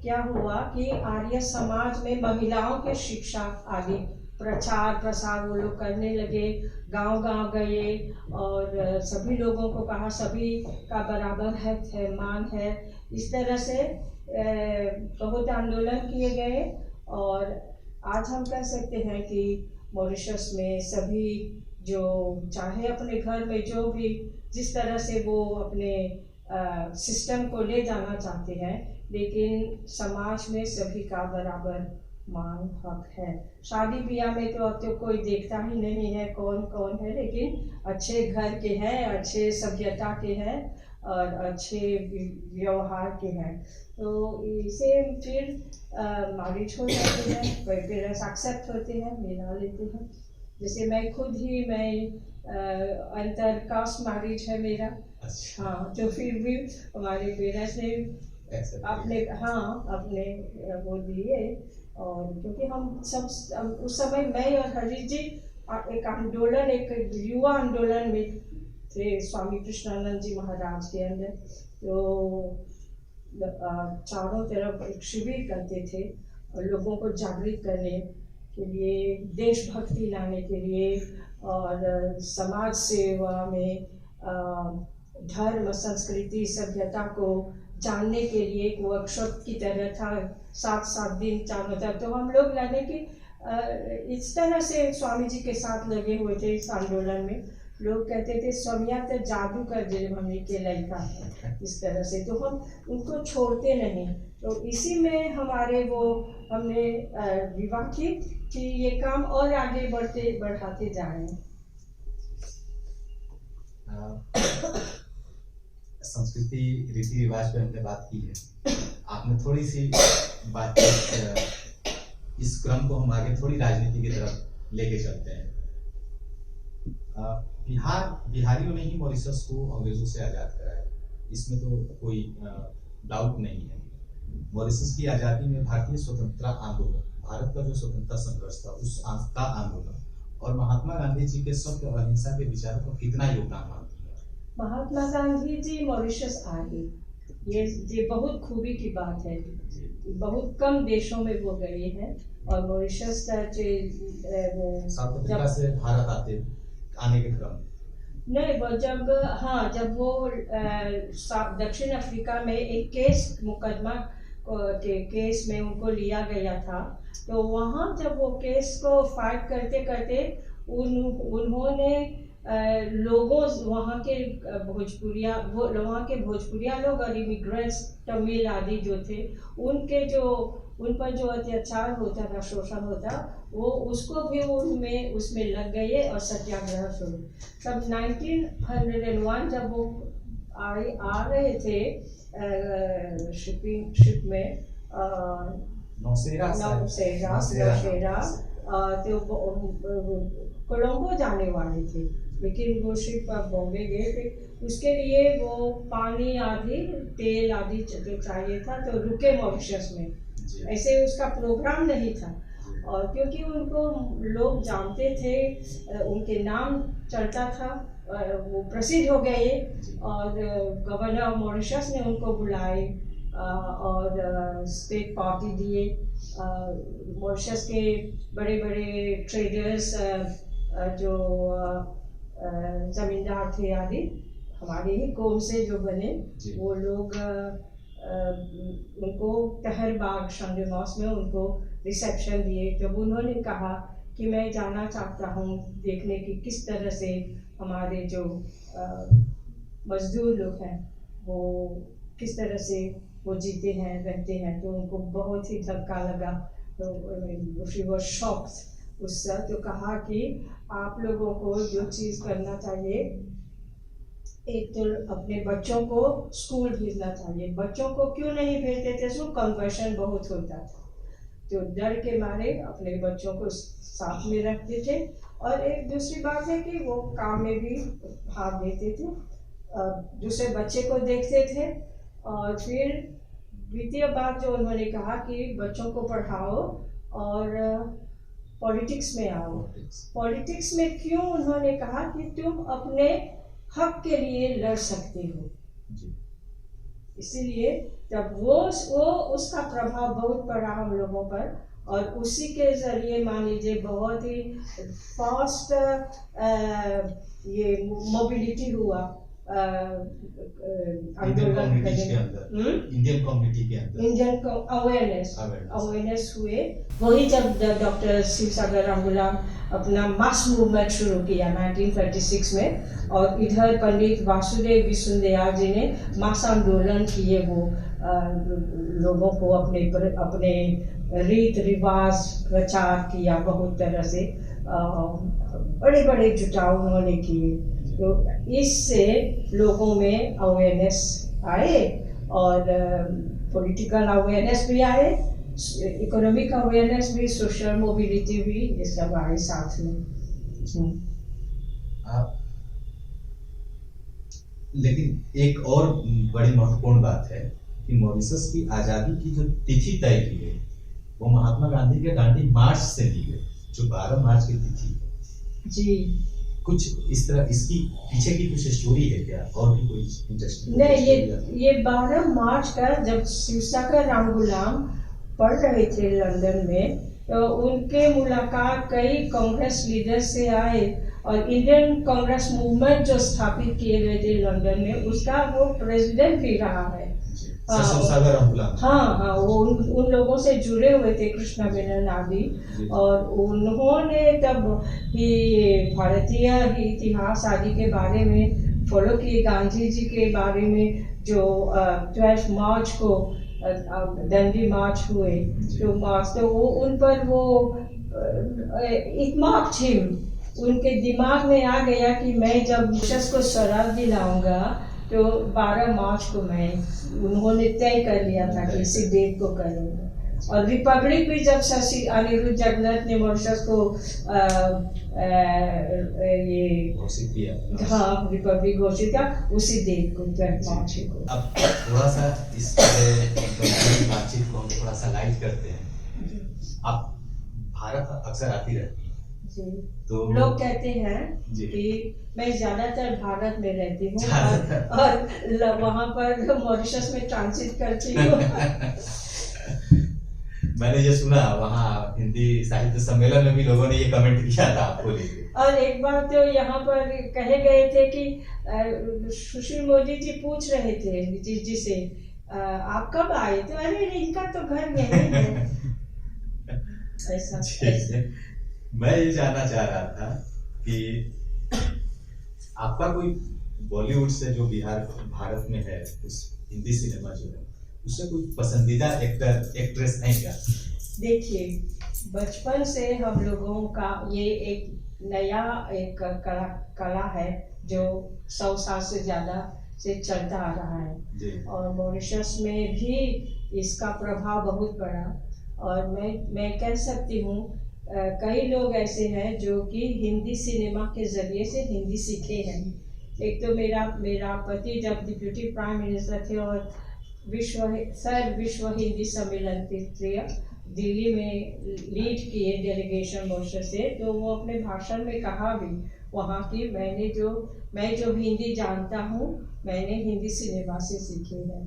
क्या हुआ कि आर्य समाज में महिलाओं के शिक्षा आदि प्रचार प्रसार वो लोग करने लगे, गांव-गांव गए और सभी लोगों को कहा सभी का बराबर हक है, मान है। इस तरह से बहुत आंदोलन किए गए और आज हम कह सकते हैं कि मॉरिशस में सभी जो चाहे अपने घर में जो भी जिस तरह से वो अपने सिस्टम को ले जाना चाहते हैं, लेकिन समाज में सभी का बराबर मान हक है। शादी ब्याह में तो अब तो कोई देखता ही नहीं है कौन कौन है, लेकिन अच्छे घर के हैं, अच्छे सभ्यता के हैं और अच्छे व्यवहार के हैं। तो इसे फिर मैरिज हो जाते हैं, पेरेंट्स एक्सेप्ट होते हैं, मिला लेते हैं। जैसे मैं खुद ही अंतर कास्ट मैरिज है मेरा। अच्छा। हाँ, तो फिर भी हमारे पेरेंट्स ने अपने वो दिए। और क्योंकि हम सब उस समय मैं और हरीश जी एक आंदोलन, एक युवा आंदोलन में थे स्वामी कृष्णानंद जी महाराज के अंदर। तो चारों तरफ एक शिविर करते थे और लोगों को जागृत करने के लिए, देशभक्ति लाने के लिए और समाज सेवा में धर्म, संस्कृति, सभ्यता को जानने के लिए एक वर्कशॉप की तरह था। 7 दिन चारों तरफ तो हम लोग लगे कि इस तरह से स्वामी जी के साथ लगे हुए थे इस आंदोलन में। लोग कहते थे स्वामिया तो जादू कर दे मम्मी के लड़का, इस तरह से। तो हम उनको छोड़ते नहीं। तो इसी में हमने विवाह की कि ये काम और आगे बढ़ाते जा रहे हैं। संस्कृति रीति रिवाज पे हमने बात की है, आपने थोड़ी सी बात इस क्रम को हम आगे थोड़ी राजनीति की तरफ लेके चलते हैं। बिहारियों ने ही मॉरिशस को अंग्रेजों से आजाद कराया, इसमें तो कोई डाउट नहीं है। मॉरिशस की आजादी में भारतीय स्वतंत्रता आंदोलन, भारत का जो स्वतंत्रता संघर्ष था उस का आंदोलन और महात्मा गांधी जी के सत्य और अहिंसा के विचारों को कितना योगदान मानती है? महात्मा गांधी जी मॉरिशस आए ये बहुत खूबी की बात है। बहुत कम देशों में वो गए हैं और मॉरिशस वो साउथ अफ्रीका से भारत आने के क्रम नहीं, वो जब वो दक्षिण अफ्रीका में एक मुकदमा के केस में उनको लिया गया था, तो वहाँ जब वो केस को फाइट करते करते उन्होंने लोगों वहाँ के भोजपुरिया लोग और इमिग्रेंट्स तमिल आदि जो थे उन पर जो अत्याचार होता था, शोषण होता, वो उसको भी उसमें लग गए और सत्याग्रह शुरू। तब 1901 जब वो आ रहे थे शिप में नौशेरा तो कोलंबो जाने वाले थे, लेकिन वो शिप बॉम्बे गए थे। उसके लिए वो पानी आदि तेल आदि जो चाहिए था, तो रुके मॉरिशस में। ऐसे उसका प्रोग्राम नहीं था, और क्योंकि उनको लोग जानते थे, उनके नाम चलता था, वो प्रसिद्ध हो गए और गवर्नर ऑफ मॉरिशस ने उनको बुलाए और स्टेट पार्टी दिए। मॉरिशस के बड़े बड़े ट्रेडर्स जो जमींदार थे आदि हमारे ही कौम से जो बने, वो लोग उनको तहरबाग शंगमास में उनको रिसेप्शन दिए। जब उन्होंने कहा कि मैं जाना चाहता हूँ देखने की किस तरह से हमारे जो मजदूर लोग हैं वो किस तरह से वो जीते हैं, रहते हैं, तो उनको बहुत ही धक्का लगा। तो शी वाज शॉक्ड उससे। तो कहा कि आप लोगों को जो चीज़ करना चाहिए, एक तो अपने बच्चों को स्कूल भेजना चाहिए। बच्चों को क्यों नहीं भेजते थे? सो कन्वर्शन बहुत होता था, तो डर के मारे अपने बच्चों को साथ में रखते थे। और एक दूसरी बात है कि वो काम में भी भाग लेते थे, दूसरे बच्चे को देखते थे। और फिर द्वितीय बात जो उन्होंने कहा कि बच्चों को पढ़ाओ और पॉलिटिक्स में आओ। पॉलिटिक्स में क्यों? उन्होंने कहा कि तुम अपने हक के लिए लड़ सकते हो। इसीलिए जब वो उसका प्रभाव बहुत पड़ा हम लोगों पर, और उसी के जरिए मान लीजिए बहुत ही फास्ट ये मोबिलिटी हुआ इंडियन कम्युनिटी के अंदर अवेयरनेस हुए। वही जब डॉक्टर शिवसागर रामगुलाम अपना मास मूवमेंट शुरू किया 1936 में, और इधर पंडित वासुदेव विश्वनाथ जी ने मास आंदोलन किए। वो लोगों को अपने रीत रिवाज प्रचार किया, बहुत तरह से बड़े बड़े जुटाव उन्होंने किए। तो इससे लोगों में अवेयरनेस आए, और पॉलिटिकल अवेयरनेस भी आए, इकोनॉमिक अवेयरनेस भी, सोशल मोबिलिटी भी, ये सब आए साथ में। लेकिन एक और बड़ी महत्वपूर्ण बात है कि मॉरिशस की आज़ादी की जो तिथि तय की गई वो महात्मा गांधी के दांडी मार्च से ली गई, जो 12 मार्च की तिथि है। जी, कुछ इस तरह इसकी पीछे की कुछ स्टोरी है क्या, और भी कोई इंटरेस्टिंग? नहीं, ये 12 मार्च का जब शिवसागर रामगुलाम पढ़ रहे थे लंदन में, तो उनके मुलाकात कई कांग्रेस लीडर से आए, और इंडियन कांग्रेस मूवमेंट जो स्थापित किए गए थे लंदन में, उसका वो प्रेसिडेंट भी रहा है। शिवसागर रामगुलाम, हाँ, वो उन लोगों से जुड़े हुए थे, कृष्णा मेनन आदि। और उन्होंने तब ही भारतीय इतिहास आदि के बारे में फॉलो किए, गांधी जी के बारे में जो 12 मार्च को दंडी मार्च हुए, तो वो उन पर वो इट मार्क्ड हिम। उनके दिमाग में आ गया कि मैं जब मॉरिशस को स्वराज दिलाऊंगा तो 12 मार्च को उन्होंने तय कर लिया था कि इसी डेट को करूँगा। और रिपब्लिक भी जब अनिरुद्ध जगन्नाथ ने मॉरिशस को ये घोषित किया, हाँ, रिपब्लिक घोषित किया उसी डेट को, 12 मार्च को। अब थोड़ा सा इस बातचीत को हम थोड़ा सा लाइट करते हैं। आप भारत अक्सर आती रहती हैं, जी। तो लोग कहते हैं जी। कि मैं ज्यादातर भारत में रहती हूँ ज्यादातर। और वहाँ पर मॉरिशस में ट्रांजिट करती हूँ। मैंने ये सुना वहाँ हिंदी साहित्य सम्मेलन में भी लोगों ने ये कमेंट किया था आपको लेके। और एक बार तो यहाँ पर कहे गए थे कि सुशील मोदी जी पूछ रहे थे जी से आप कब आए, तो अरे इनका तो घर यहीं है। ऐसा मैं ये जानना चाह रहा था कि आपका कोई बॉलीवुड से जो बिहार भारत में है उस हिंदी सिनेमा जो है उससे कोई पसंदीदा एक्टर एक्ट्रेस है क्या? देखिए, बचपन से हम लोगों का ये एक नया एक कला है जो 100 साल से ज़्यादा से चलता आ रहा है और मॉरिशस में भी इसका प्रभाव बहुत बड़ा। और मैं कह सकती हूँ कई लोग ऐसे हैं जो कि हिंदी सिनेमा के ज़रिए से हिंदी सीखे हैं। एक तो मेरा पति जब डिप्यूटी प्राइम मिनिस्टर थे और विश्व हिंदी सम्मेलन दिल्ली में लीड किए डेलीगेशन मॉरिशस से, तो वो अपने भाषण में कहा भी वहाँ की मैं जो हिंदी जानता हूँ मैंने हिंदी सिनेमा से सीखी है।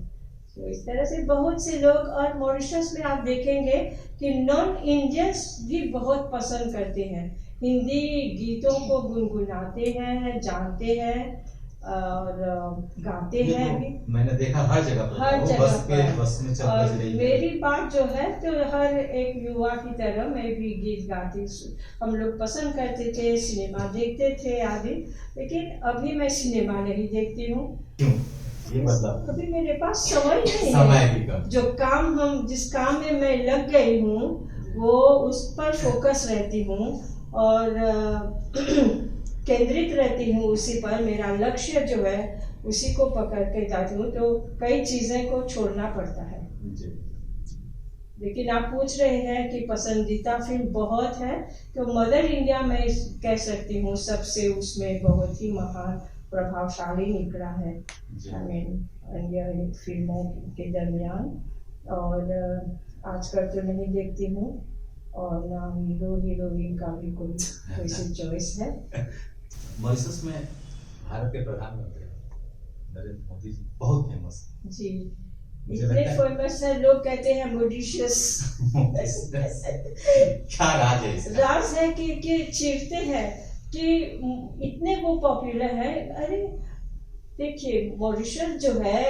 तो इस तरह से बहुत से लोग, और मॉरिशस में आप देखेंगे कि नॉन इंडियंस भी बहुत पसंद करते हैं, हिंदी गीतों को गुनगुनाते हैं, जानते हैं और गाते हैं भी। मैंने देखा हर जगह पर, हर जगह पर। बस में चल और रही है। मेरी बात जो है तो हर एक युवा की तरह मैं भी गीत गाती, हम लोग पसंद करते थे, सिनेमा देखते थे आदि, लेकिन अभी मैं सिनेमा नहीं देखती हूँ। क्यों? ये मतलब अभी मेरे पास समय नहीं समय है। भी कम। जो काम जिस काम में मैं लग गई हूँ वो उस पर फोकस रहती हूँ और केंद्रित रहती हूँ उसी पर, मेरा लक्ष्य जो है उसी को पकड़ के जाती हूँ, तो कई चीज़ें को छोड़ना पड़ता है। लेकिन आप पूछ रहे हैं कि पसंदीदा फिल्म बहुत है, तो मदर इंडिया में कह सकती हूँ सबसे उसमें बहुत ही महान प्रभावशाली निकला है अन्य फिल्मों के दरमियान। और आजकल तो नहीं देखती हूँ और ना हीरो हीरोइन का भी कोई वैसी चॉइस है। मॉरिशस में भारत के प्रधानमंत्री नरेंद्र मोदी जी बहुत फेमस जी, इतने फेमस है, लोग कहते हैं मॉरिशस। क्या राज है इसका? राज है कि चीरते हैं कि इतने वो पॉपुलर है। अरे देखिए, मॉरिशस जो है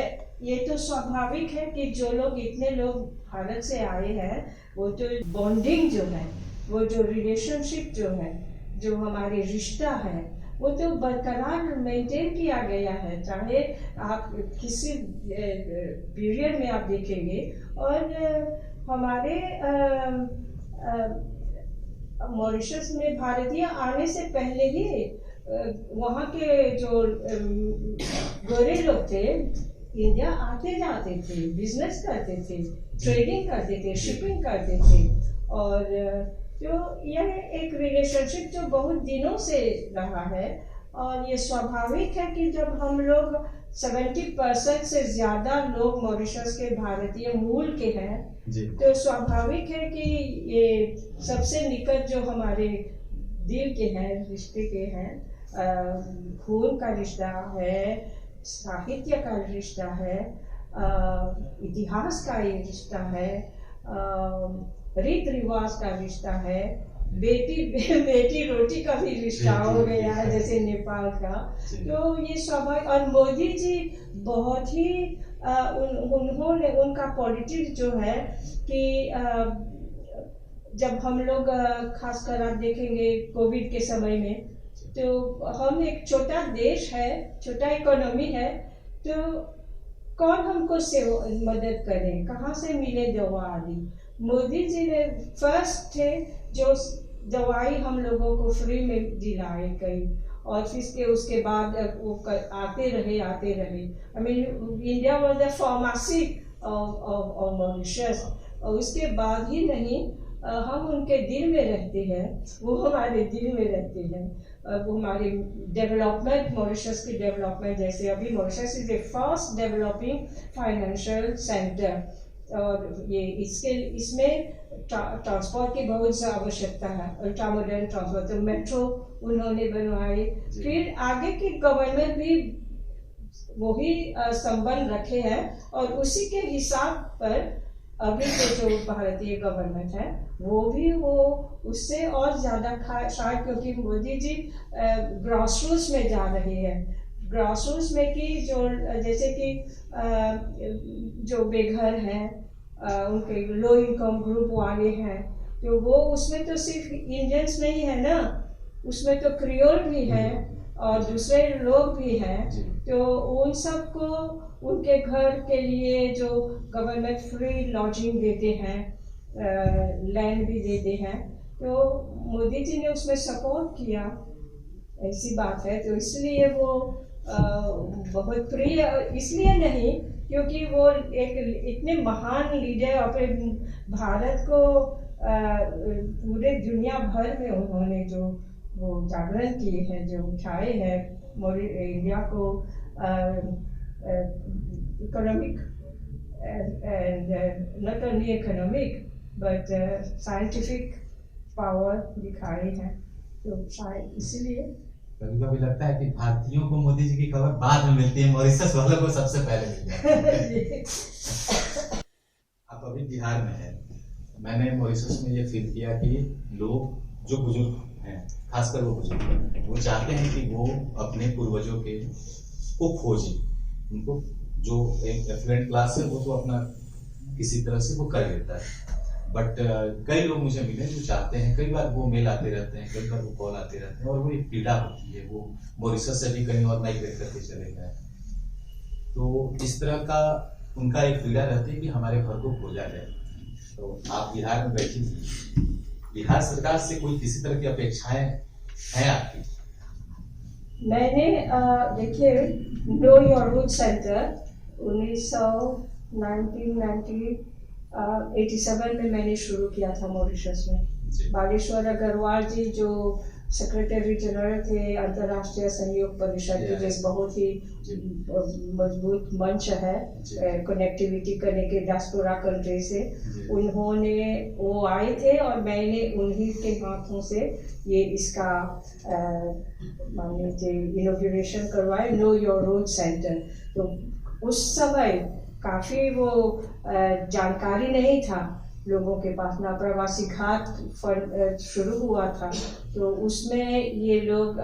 ये तो स्वाभाविक है कि जो लोग इतने लोग भारत से आए हैं वो तो बॉन्डिंग जो है, वो जो रिलेशनशिप जो है, जो हमारे रिश्ता है वो तो बरकरार मेंटेन किया गया है, चाहे आप किसी पीरियड में आप देखेंगे। और हमारे मॉरिशस में भारतीय आने से पहले ही वहाँ के जो गोरे लोग थे इंडिया आते जाते थे, बिजनेस करते थे, ट्रेडिंग करते थे, शिपिंग करते थे। और तो यह एक रिलेशनशिप जो बहुत दिनों से रहा है और ये स्वाभाविक है कि जब हम लोग 70% से ज़्यादा लोग मॉरिशस के भारतीय मूल के हैं तो स्वाभाविक है कि ये सबसे निकट जो हमारे दिल के हैं, रिश्ते के हैं, खून का रिश्ता है, साहित्य का रिश्ता है, इतिहास का ये रिश्ता है, रीत रिवाज का रिश्ता है, बेटी रोटी का भी रिश्ता हो गया है जैसे नेपाल का। तो ये स्वाभाविक। और मोदी जी बहुत ही उन्होंने उनका पॉलिटिक्स जो है कि जब हम लोग खासकर आप देखेंगे कोविड के समय में, तो हम एक छोटा देश है, छोटा इकोनॉमी है, तो कौन हमको मदद करे, कहाँ से मिले दवा आदि। मोदी जी ने फर्स्ट थे जो दवाई हम लोगों को फ्री में दिलाए कई, और फिर उसके बाद वो आते रहे। I mean India was the pharmacy of Mauritius. और उसके बाद ही नहीं, हम उनके दिल में रहते हैं, वो हमारे दिल में रहते हैं। वो हमारे डेवलपमेंट, मॉरिशस की डेवलपमेंट, जैसे अभी Mauritius is the first developing financial centre और ये इसमें ट्रांसपोर्ट की बहुत आवश्यकता है, अल्ट्रा मॉडर्न ट्रांसपोर्ट, तो मेट्रो उन्होंने बनवाए। फिर आगे की गवर्नमेंट भी वही संबंध रखे हैं और उसी के हिसाब पर अभी के जो भारतीय गवर्नमेंट है वो उससे और ज़्यादा शायद, क्योंकि मोदी जी ग्रास रूट्स में जा रहे हैं। ग्रास रूट्स में कि जो जैसे कि जो बेघर हैं, उनके लो इनकम ग्रुप वाले हैं, तो वो उसमें तो सिर्फ इंडियंस नहीं है ना, उसमें तो क्रियोल भी है और दूसरे लोग भी हैं। तो उन सबको उनके घर के लिए जो गवर्नमेंट फ्री लॉजिंग देते हैं, लैंड भी देते हैं, तो मोदी जी ने उसमें सपोर्ट किया, ऐसी बात है। तो इसलिए वो बहुत प्रिय, इसलिए नहीं क्योंकि वो एक इतने महान लीडर अपने भारत को पूरे दुनिया भर में उन्होंने जो वो जागरण किए हैं, जो उठाए हैं इंडिया को economic and not only economic but scientific power दिखाई है। तो शायद इसलिए कभी कभी लगता है कि भारतीयों को मोदी जी की खबर बाद में मिलती है, मॉरिशस वालों को सबसे पहले मिल जाती है। आप अभी बिहार में हैं, मैंने मॉरिशस में ये फील किया कि लोग जो बुजुर्ग हैं, खासकर वो बुजुर्ग, वो चाहते हैं कि वो अपने पूर्वजों के को खोजें। उनको जो एक एफ्लुएंट क्लास है वो तो अपना किसी तरह से वो कर लेता है, बट कई लोग मुझे मिले जो चाहते हैं, कई बार वो मेल आते रहते हैं, कई बार वो कॉल आते रहते हैं, और वो एक पीड़ा होती है, वो मॉरिशस से भी कहीं और माइग्रेट करके चले गए। तो इस तरह का उनका एक पीड़ा रहती है कि हमारे घर को खोजा जाए। तो आप बिहार में बैठी हुई, बिहार सरकार से कोई किसी तरह की अपेक्षाएं हैं आपकी? मैंने देखिए नो योर रूट सेंटर 1987 में मैंने शुरू किया था मॉरिशस में। बागेश्वर अग्रवाल जी जो सेक्रेटरी जनरल थे अंतर्राष्ट्रीय सहयोग परिषद के, जो बहुत ही मजबूत मंच है कनेक्टिविटी करने के डायस्पोरा कंट्री से, उन्होंने वो आए थे और मैंने उन्हीं के हाथों से ये इसका मान लीजिए इनॉग्रेशन करवाए, नो योर रूट सेंटर। तो उस समय काफ़ी वो जानकारी नहीं था लोगों के पास, ना प्रवासी घाट शुरू हुआ था, तो उसमें ये लोग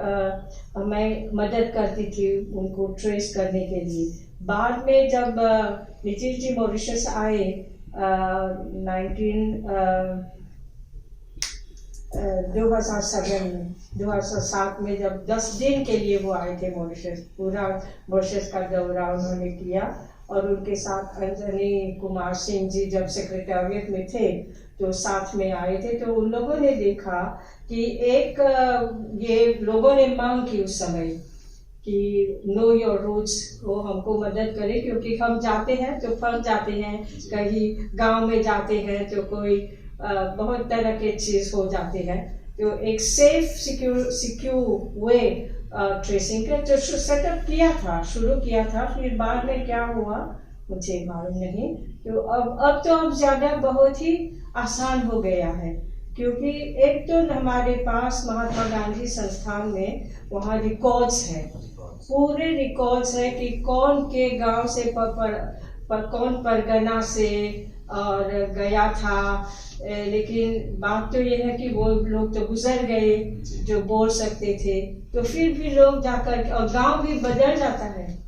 मैं मदद करती थी उनको ट्रेस करने के लिए। बाद में जब नीतीश जी मॉरिशस आए 2007 में, जब 10 दिन के लिए वो आए थे मॉरिशस, पूरा मॉरिशस का दौरा उन्होंने किया, और उनके साथ अंजनी कुमार सिंह जी जब सेक्रेटेरिएट में थे तो साथ में आए थे। तो उन लोगों ने देखा कि एक ये लोगों ने मांग की उस समय कि नो योर रूट्स वो हमको मदद करे, क्योंकि हम जाते हैं तो फंस जाते हैं, कहीं गांव में जाते हैं तो कोई बहुत तरह के चीज़ हो जाते हैं। तो एक सेफ सिक्योर वे ट्रेसिंग का जो सेटअप किया था, शुरू किया था, फिर बाद में क्या हुआ मुझे मालूम नहीं। तो अब ज़्यादा बहुत ही आसान हो गया है, क्योंकि एक तो हमारे पास महात्मा गांधी संस्थान में वहाँ रिकॉर्ड्स हैं, पूरे रिकॉर्ड्स है कि कौन के गांव से कौन परगना से और गया था। लेकिन बात तो ये है कि वो लोग तो गुजर गए जो बोल सकते थे, तो फिर भी लोग जाकर, और गांव भी बदल जाता है,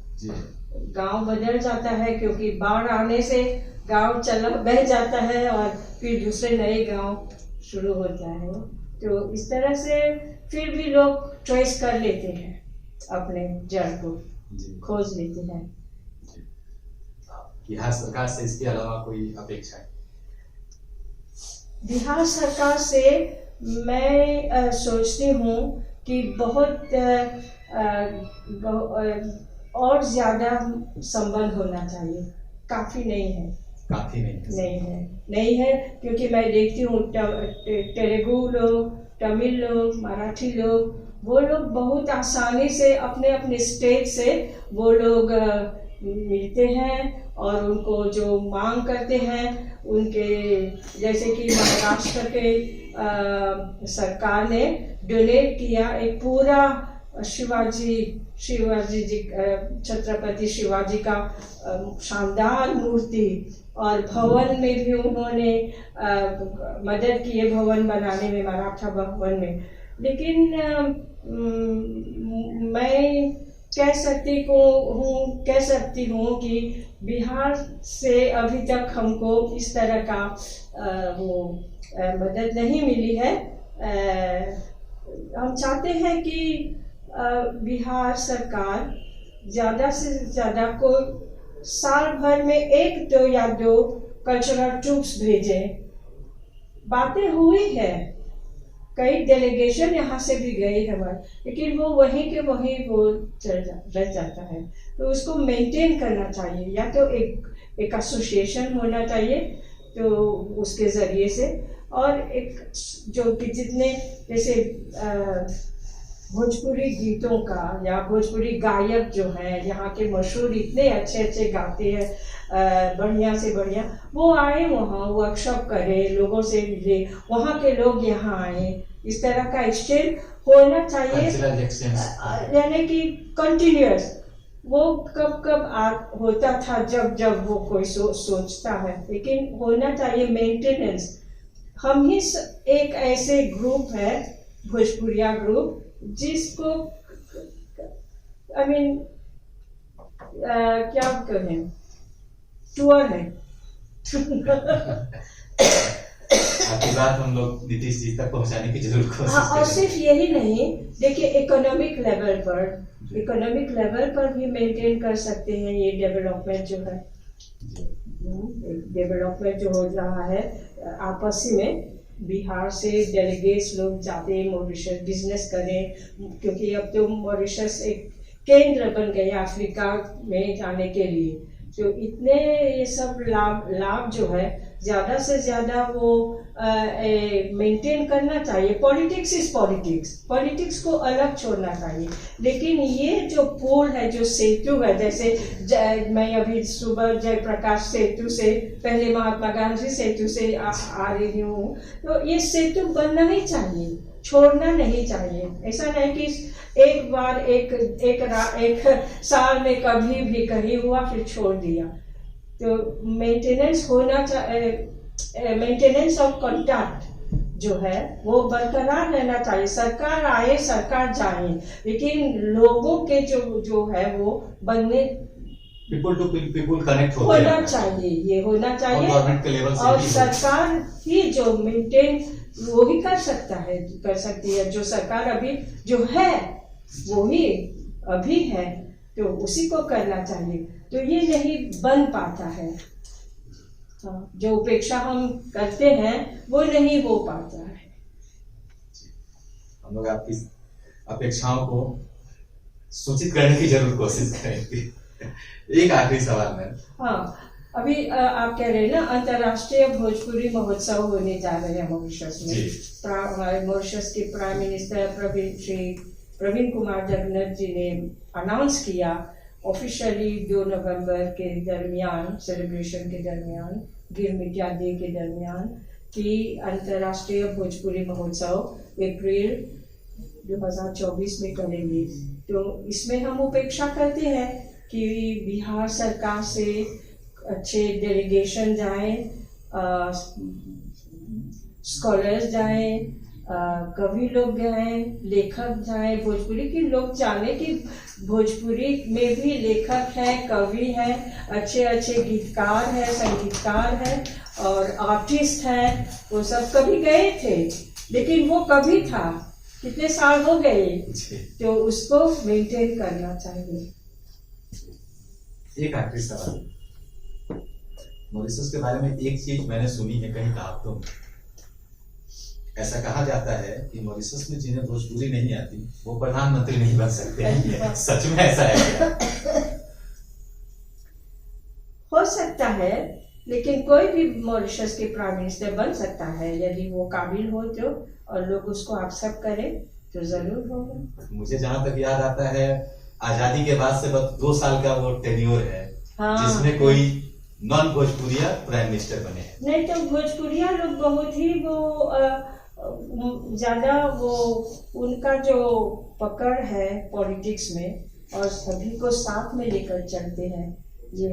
गांव बदल जाता है, क्योंकि बाढ़ आने से गांव बह जाता है और फिर दूसरे नए गांव शुरू होता है। तो इस तरह से फिर भी लोग ट्रेस कर लेते हैं, अपने जड़ को खोज लेते हैं। बिहार सरकार से इसके अलावा कोई अपेक्षा है? बिहार सरकार से मैं सोचती हूँ कि बहुत और ज़्यादा संबंध होना चाहिए, काफ़ी नहीं है, नहीं है, क्योंकि मैं देखती हूँ तेलुगु लोग, तमिल लोग, मराठी लोग, वो लोग बहुत आसानी से अपने अपने स्टेट से वो लोग मिलते हैं और उनको जो मांग करते हैं उनके, जैसे कि महाराष्ट्र के सरकार ने डोनेट किया एक पूरा शिवाजी जी, छत्रपति शिवाजी का शानदार मूर्ति, और भवन में भी उन्होंने मदद की है भवन बनाने में, मराठा भवन में। लेकिन मैं कह सकती हूँ कि बिहार से अभी तक हमको इस तरह का मदद नहीं मिली है। हम चाहते हैं कि बिहार सरकार ज़्यादा से ज़्यादा को साल भर में 1 या 2 कल्चरल ट्रूप्स भेजे। बातें हुई है, कई डेलीगेशन यहाँ से भी गई हमारे, लेकिन वो वहीं के वहीं वो रह जाता है। तो उसको मेंटेन करना चाहिए, या तो एक एसोसिएशन होना चाहिए तो उसके ज़रिए से, और एक जो कि जितने जैसे भोजपुरी गीतों का या भोजपुरी गायक जो हैं यहाँ के मशहूर, इतने अच्छे अच्छे गाते हैं, बढ़िया से बढ़िया, वो आए वहाँ वर्कशॉप करे, लोगों से मिले, वहाँ के लोग यहाँ आए, इस तरह का एक्सचेंज होना चाहिए, यानी कि कंटिन्यूअस। वो कब होता था जब वो कोई सोचता है, लेकिन होना चाहिए मेंटेनेंस। हम ही एक ऐसे ग्रुप है, भोजपुरिया ग्रुप, जिसको क्या कहें, टूर है। आपकी बात हम लोग नीतीश जी तक पहुंचाने की जरूर कोशिश करें। और सिर्फ यही नहीं, देखिए इकोनॉमिक लेवल पर भी मेंटेन कर सकते हैं ये डेवलपमेंट जो है, डेवलपमेंट जो हो रहा है आपसी में। बिहार से डेलीगेट्स लोग जाते हैं मॉरिशस, बिजनेस करें, क्योंकि अब तो मॉरिशस एक केंद्र बन गया अफ्रीका में जाने के लिए। तो इतने ये सब लाभ जो है ज़्यादा से ज़्यादा वो मेंटेन करना चाहिए। पॉलिटिक्स इज पॉलिटिक्स को अलग छोड़ना चाहिए, लेकिन ये जो पुल है, जो सेतु है, जैसे मैं अभी सुबह जयप्रकाश सेतु से, पहले महात्मा गांधी सेतु से आ रही हूँ, तो ये सेतु बनना ही चाहिए, छोड़ना नहीं चाहिए। ऐसा नहीं कि एक बार एक साल में कभी भी कहीं हुआ फिर छोड़ दिया। तो मेंटेनेंस होना चाहिए, मेंटेनेंस ऑफ कॉन्टैक्ट जो है वो बरकरार रहना चाहिए। सरकार आए सरकार जाए, लेकिन लोगों के जो है वो बनने, पीपल टू पीपल कनेक्ट होना चाहिए, ये होना चाहिए। और गवर्नमेंट के लेवल से और सरकार ही जो मेंटेन वो ही कर सकती है। जो सरकार अभी जो है वो ही अभी है, तो उसी को करना चाहिए। तो ये नहीं बन पाता है, जो उपेक्षा हम करते हैं वो नहीं हो पाता है। हम लोग आपकी अपेक्षाओं को सूचित करने की जरूर कोशिश करेंगे। एक आखिरी सवाल में, हाँ, अभी आप कह रहे हैं ना अंतर्राष्ट्रीय भोजपुरी महोत्सव होने जा रहे हैं मॉरिशस में। हमारे मॉरिशस के प्राइम मिनिस्टर श्री प्रवीण कुमार जगन्नाथ जी ने अनाउंस किया ऑफिशियली 2 नवंबर के दरमियान, सेलिब्रेशन के दरमियान, गिर मीडिया डे के दरमियान, कि अंतर्राष्ट्रीय भोजपुरी महोत्सव अप्रैल 2024 में करेंगे। तो इसमें हम उपेक्षा करते हैं कि बिहार सरकार से अच्छे डेलीगेशन जाएं, स्कॉलर्स जाएं, कवि लोग जाएं, लेखक जाएं, भोजपुरी के लोग जाने कि भोजपुरी में भी लेखक हैं, कवि हैं, अच्छे अच्छे गीतकार हैं, संगीतकार हैं और आर्टिस्ट हैं। वो सब कभी गए थे, लेकिन वो कभी था, कितने साल हो गए, तो उसको मेंटेन करना चाहिए। एक आखिरी सवाल, मॉरिशस के बारे में एक चीज मैंने सुनी है कहीं कहावतों में, ऐसा कहा जाता है कि मॉरिशस में जिन्हें भोजपुरी नहीं आती वो प्रधानमंत्री नहीं बन सकते हैं। सच में ऐसा है क्या? हो सकता है, लेकिन कोई भी मॉरिशस के प्राइम मिनिस्टर बन सकता है यदि वो काबिल हो तो, और लोग उसको एक्सेप्ट करें तो जरूर होगा। मुझे जहां तक याद आता है, आजादी के बाद से बस 2 साल का वो टेन्योर है, हाँ। जिसमें कोई नॉन भोजपुरिया प्राइम मिनिस्टर बने हैं। नहीं तो भोजपुरिया लोग बहुत ही वो ज्यादा वो उनका जो पकड़ है पॉलिटिक्स में और सभी को साथ में लेकर चलते हैं, ये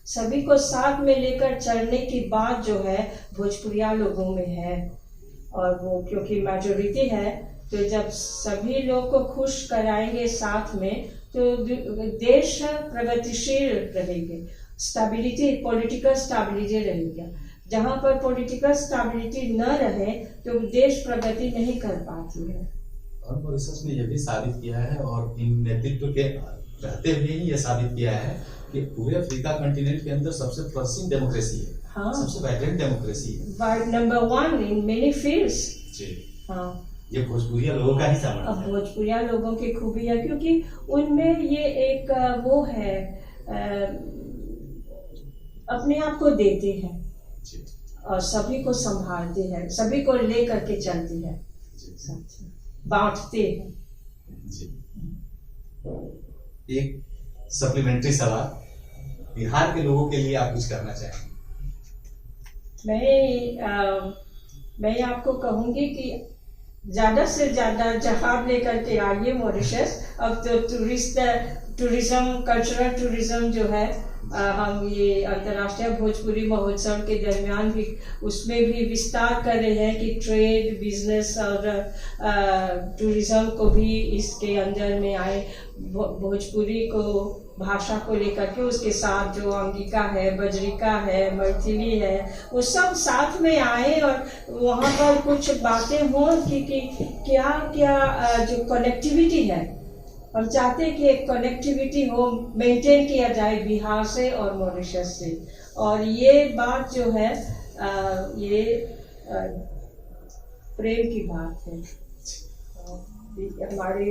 सभी को साथ में लेकर चलने की बात जो है भोजपुरिया लोगों में है। और वो क्योंकि मेजोरिटी है तो जब सभी लोग को खुश कराएंगे साथ में तो देश प्रगतिशील रहेंगे, स्टेबिलिटी, पॉलिटिकल स्टेबिलिटी रहेगा। जहाँ पर पॉलिटिकल स्टेबिलिटी न रहे तो देश प्रगति नहीं कर पाती है। और मॉरिशस ने यह भी साबित किया है और इन नेतृत्व के रहते हुए ही यह साबित किया है कि पूरे अफ्रीका कंटिनेंट के अंदर सबसे फ्लरिशिंग डेमोक्रेसी है। हाँ। सबसे वाइब्रेंट डेमोक्रेसी है, नंबर 1 इन मेनी फील्ड्स। जी हाँ, ये भोजपुरिया लोगों का ही सामर्थ्य अब भोजपुरिया लोगों की खूबी है क्योंकि उनमें ये एक वो है, अपने आप को देते हैं और सभी को संभालते हैं, सभी को ले करके चलती है, बांटते हैं। एक सप्लीमेंट्री सवाल, बिहार के लोगों के लिए आप कुछ करना चाहेंगे? मैं आपको कहूंगी कि ज्यादा से ज्यादा जहाज लेकर के आइए मॉरिशस। अब तो टूरिज्म, कल्चरल टूरिज्म जो है, हम ये अंतर्राष्ट्रीय भोजपुरी महोत्सव के दरमियान भी उसमें भी विस्तार कर रहे हैं कि ट्रेड, बिजनेस और टूरिज्म को भी इसके अंदर में आए। भोजपुरी को भाषा को लेकर के उसके साथ जो अंगिका है, बजरिका है, मैथिली है, वो सब साथ में आए और वहाँ पर कुछ बातें हों कि क्या क्या जो कनेक्टिविटी है, हम चाहते हैं कि एक कनेक्टिविटी हो, मेंटेन किया जाए बिहार से और मॉरिशस से। और ये बात जो है ये प्रेम की बात है। हमारे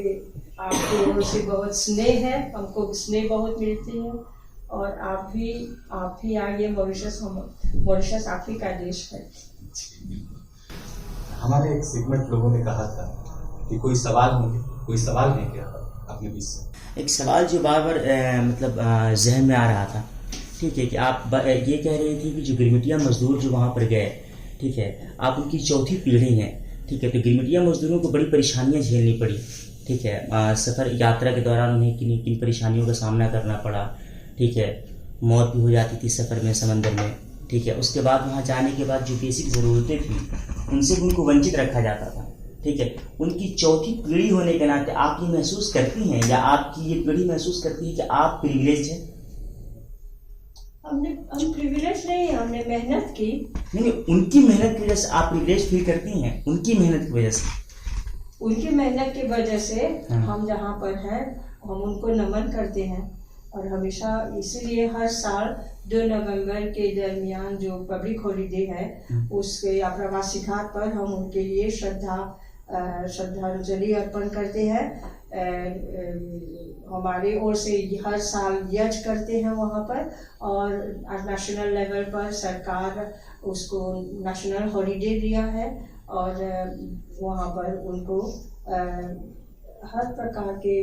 आपकी ओर से बहुत स्नेह है, हमको स्नेह बहुत मिलती है और आप भी आइए मॉरिशस। मॉरिशस आप ही का देश है। हमारे एक सेगमेंट लोगों ने कहा था कि कोई सवाल है क्या अपने बीच से? एक सवाल जो बार बार जहन में आ रहा था, ठीक है, कि आप ये कह रहे थे कि जो गिरमिटिया मजदूर जो वहाँ पर गए, ठीक है, आप उनकी चौथी पीढ़ी हैं, ठीक है, तो गिरमिटिया मजदूरों को बड़ी परेशानियाँ झेलनी पड़ी, ठीक है, सफ़र यात्रा के दौरान उन्हें किन किन परेशानियों का सामना करना पड़ा, ठीक है, मौत भी हो जाती थी सफ़र में, समंदर में, ठीक है, उसके बाद वहाँ जाने के बाद जो बेसिक ज़रूरतें थी उनसे भी उनको वंचित रखा जाता था, ठीक है। उनकी चौथी पीढ़ी होने के नाते आप ये महसूस करती हैं या आपकी ये पीढ़ी महसूस करती है कि आप प्रिविलेज हैं? हम प्रिविलेज नहीं, हमने मेहनत की। नहीं, उनकी मेहनत की वजह से आप प्रिविलेज फील करती हैं? उनकी मेहनत की वजह से? उनकी मेहनत की वजह से हम जहाँ पर हैं हम उनको नमन करते हैं और हमेशा इसलिए हर साल 2 नवंबर के दरमियान जो पब्लिक हॉलीडे है उसके या प्रवासी घाट पर हम उनके लिए श्रद्धांजलि अर्पण करते हैं। हमारे ओर से हर साल यज्ञ करते हैं वहाँ पर और नेशनल लेवल पर सरकार उसको नेशनल हॉलीडे दिया है और वहाँ पर उनको हर प्रकार के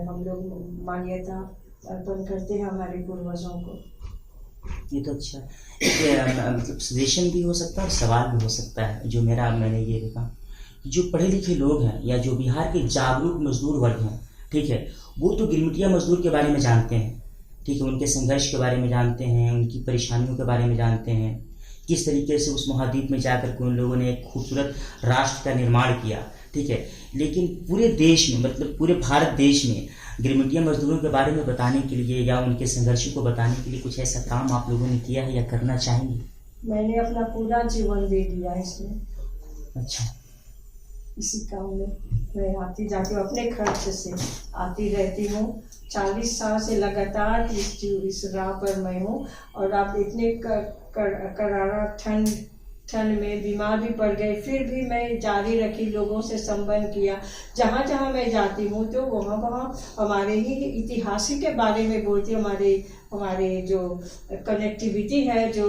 हम लोग मान्यता अर्पण करते हैं हमारे पूर्वजों को। ये तो अच्छा, मतलब सजेशन भी हो सकता है और सवाल भी हो सकता है। जो मैंने ये देखा, जो पढ़े लिखे लोग हैं या जो बिहार के जागरूक मजदूर वर्ग हैं, ठीक है, वो तो गिरमिटिया मजदूर के बारे में जानते हैं, ठीक है, उनके संघर्ष के बारे में जानते हैं, उनकी परेशानियों के बारे में जानते हैं, किस तरीके से उस महाद्वीप में जाकर के उन लोगों ने एक खूबसूरत राष्ट्र का निर्माण किया, ठीक है। लेकिन पूरे देश में, मतलब पूरे भारत देश में गिरमिटिया मजदूरों के बारे में बताने के लिए या उनके संघर्षों को बताने के लिए कुछ ऐसा काम आप लोगों ने किया है या करना चाहेंगे? मैंने अपना पूरा जीवन दे दिया है इसमें। अच्छा। इसी काम में मैं आती जाती हूँ, अपने खर्च से आती रहती हूँ। 40 साल से लगातार इस राह पर मैं हूँ और आप इतने करारा ठंड में बीमार भी पड़ गए, फिर भी मैं जारी रखी, लोगों से संबंध किया। जहाँ जहाँ मैं जाती हूँ तो वहाँ हमारे ही इतिहास के बारे में बोलती हूँ, हमारे जो कनेक्टिविटी है, जो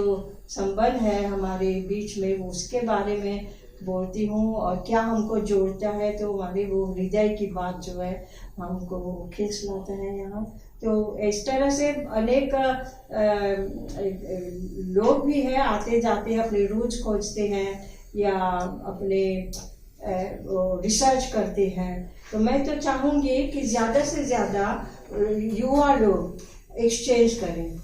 संबंध है हमारे बीच में, उसके बारे में बोलती हूँ और क्या हमको जोड़ता है। तो हमारे वो हृदय की बात जो है हमको खींच लाता है यहाँ। तो इस तरह से अनेक लोग भी हैं, आते जाते हैं, अपने रूट्स खोजते हैं या अपने रिसर्च करते हैं। तो मैं तो चाहूँगी कि ज़्यादा से ज़्यादा युवा लोग एक्सचेंज करें,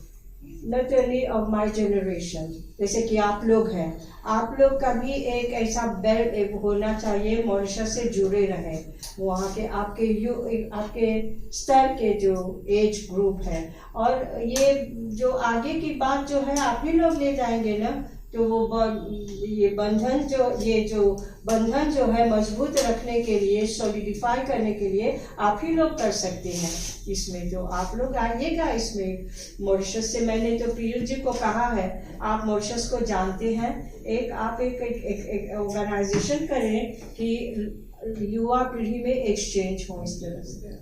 not only of my generation, जैसे कि आप लोग हैं, आप लोग का भी एक ऐसा बेल्ट होना चाहिए, मॉरिशस से जुड़े रहें, वहाँ के आपके स्तर के जो एज ग्रुप है। और ये जो आगे की बात जो है आप ही लोग ले जाएंगे ना, तो वो ये बंधन जो है मजबूत रखने के लिए, सॉलिडिफाई करने के लिए आप ही लोग कर सकते हैं इसमें। तो आप लोग आइएगा इसमें मॉरिशस से। मैंने तो पीयूष जी को कहा है, आप मॉरिशस को जानते हैं, आप एक ऑर्गेनाइजेशन करें कि युवा पीढ़ी में एक्सचेंज हो इस तरह से।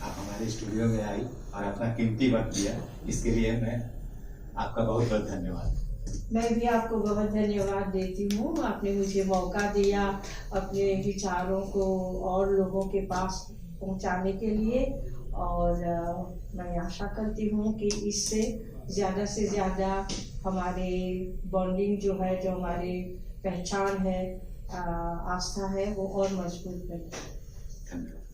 आप हमारे स्टूडियो में आई और अपना कीमती वक्त दिया, इसके लिए मैं आपका बहुत बहुत धन्यवाद। मैं भी आपको बहुत धन्यवाद देती हूँ, आपने मुझे मौका दिया अपने विचारों को और लोगों के पास पहुँचाने के लिए। और मैं आशा करती हूँ कि इससे ज़्यादा से ज़्यादा हमारे बॉन्डिंग जो है, जो हमारी पहचान है, आस्था है, वो और मजबूत बने। धन्यवाद।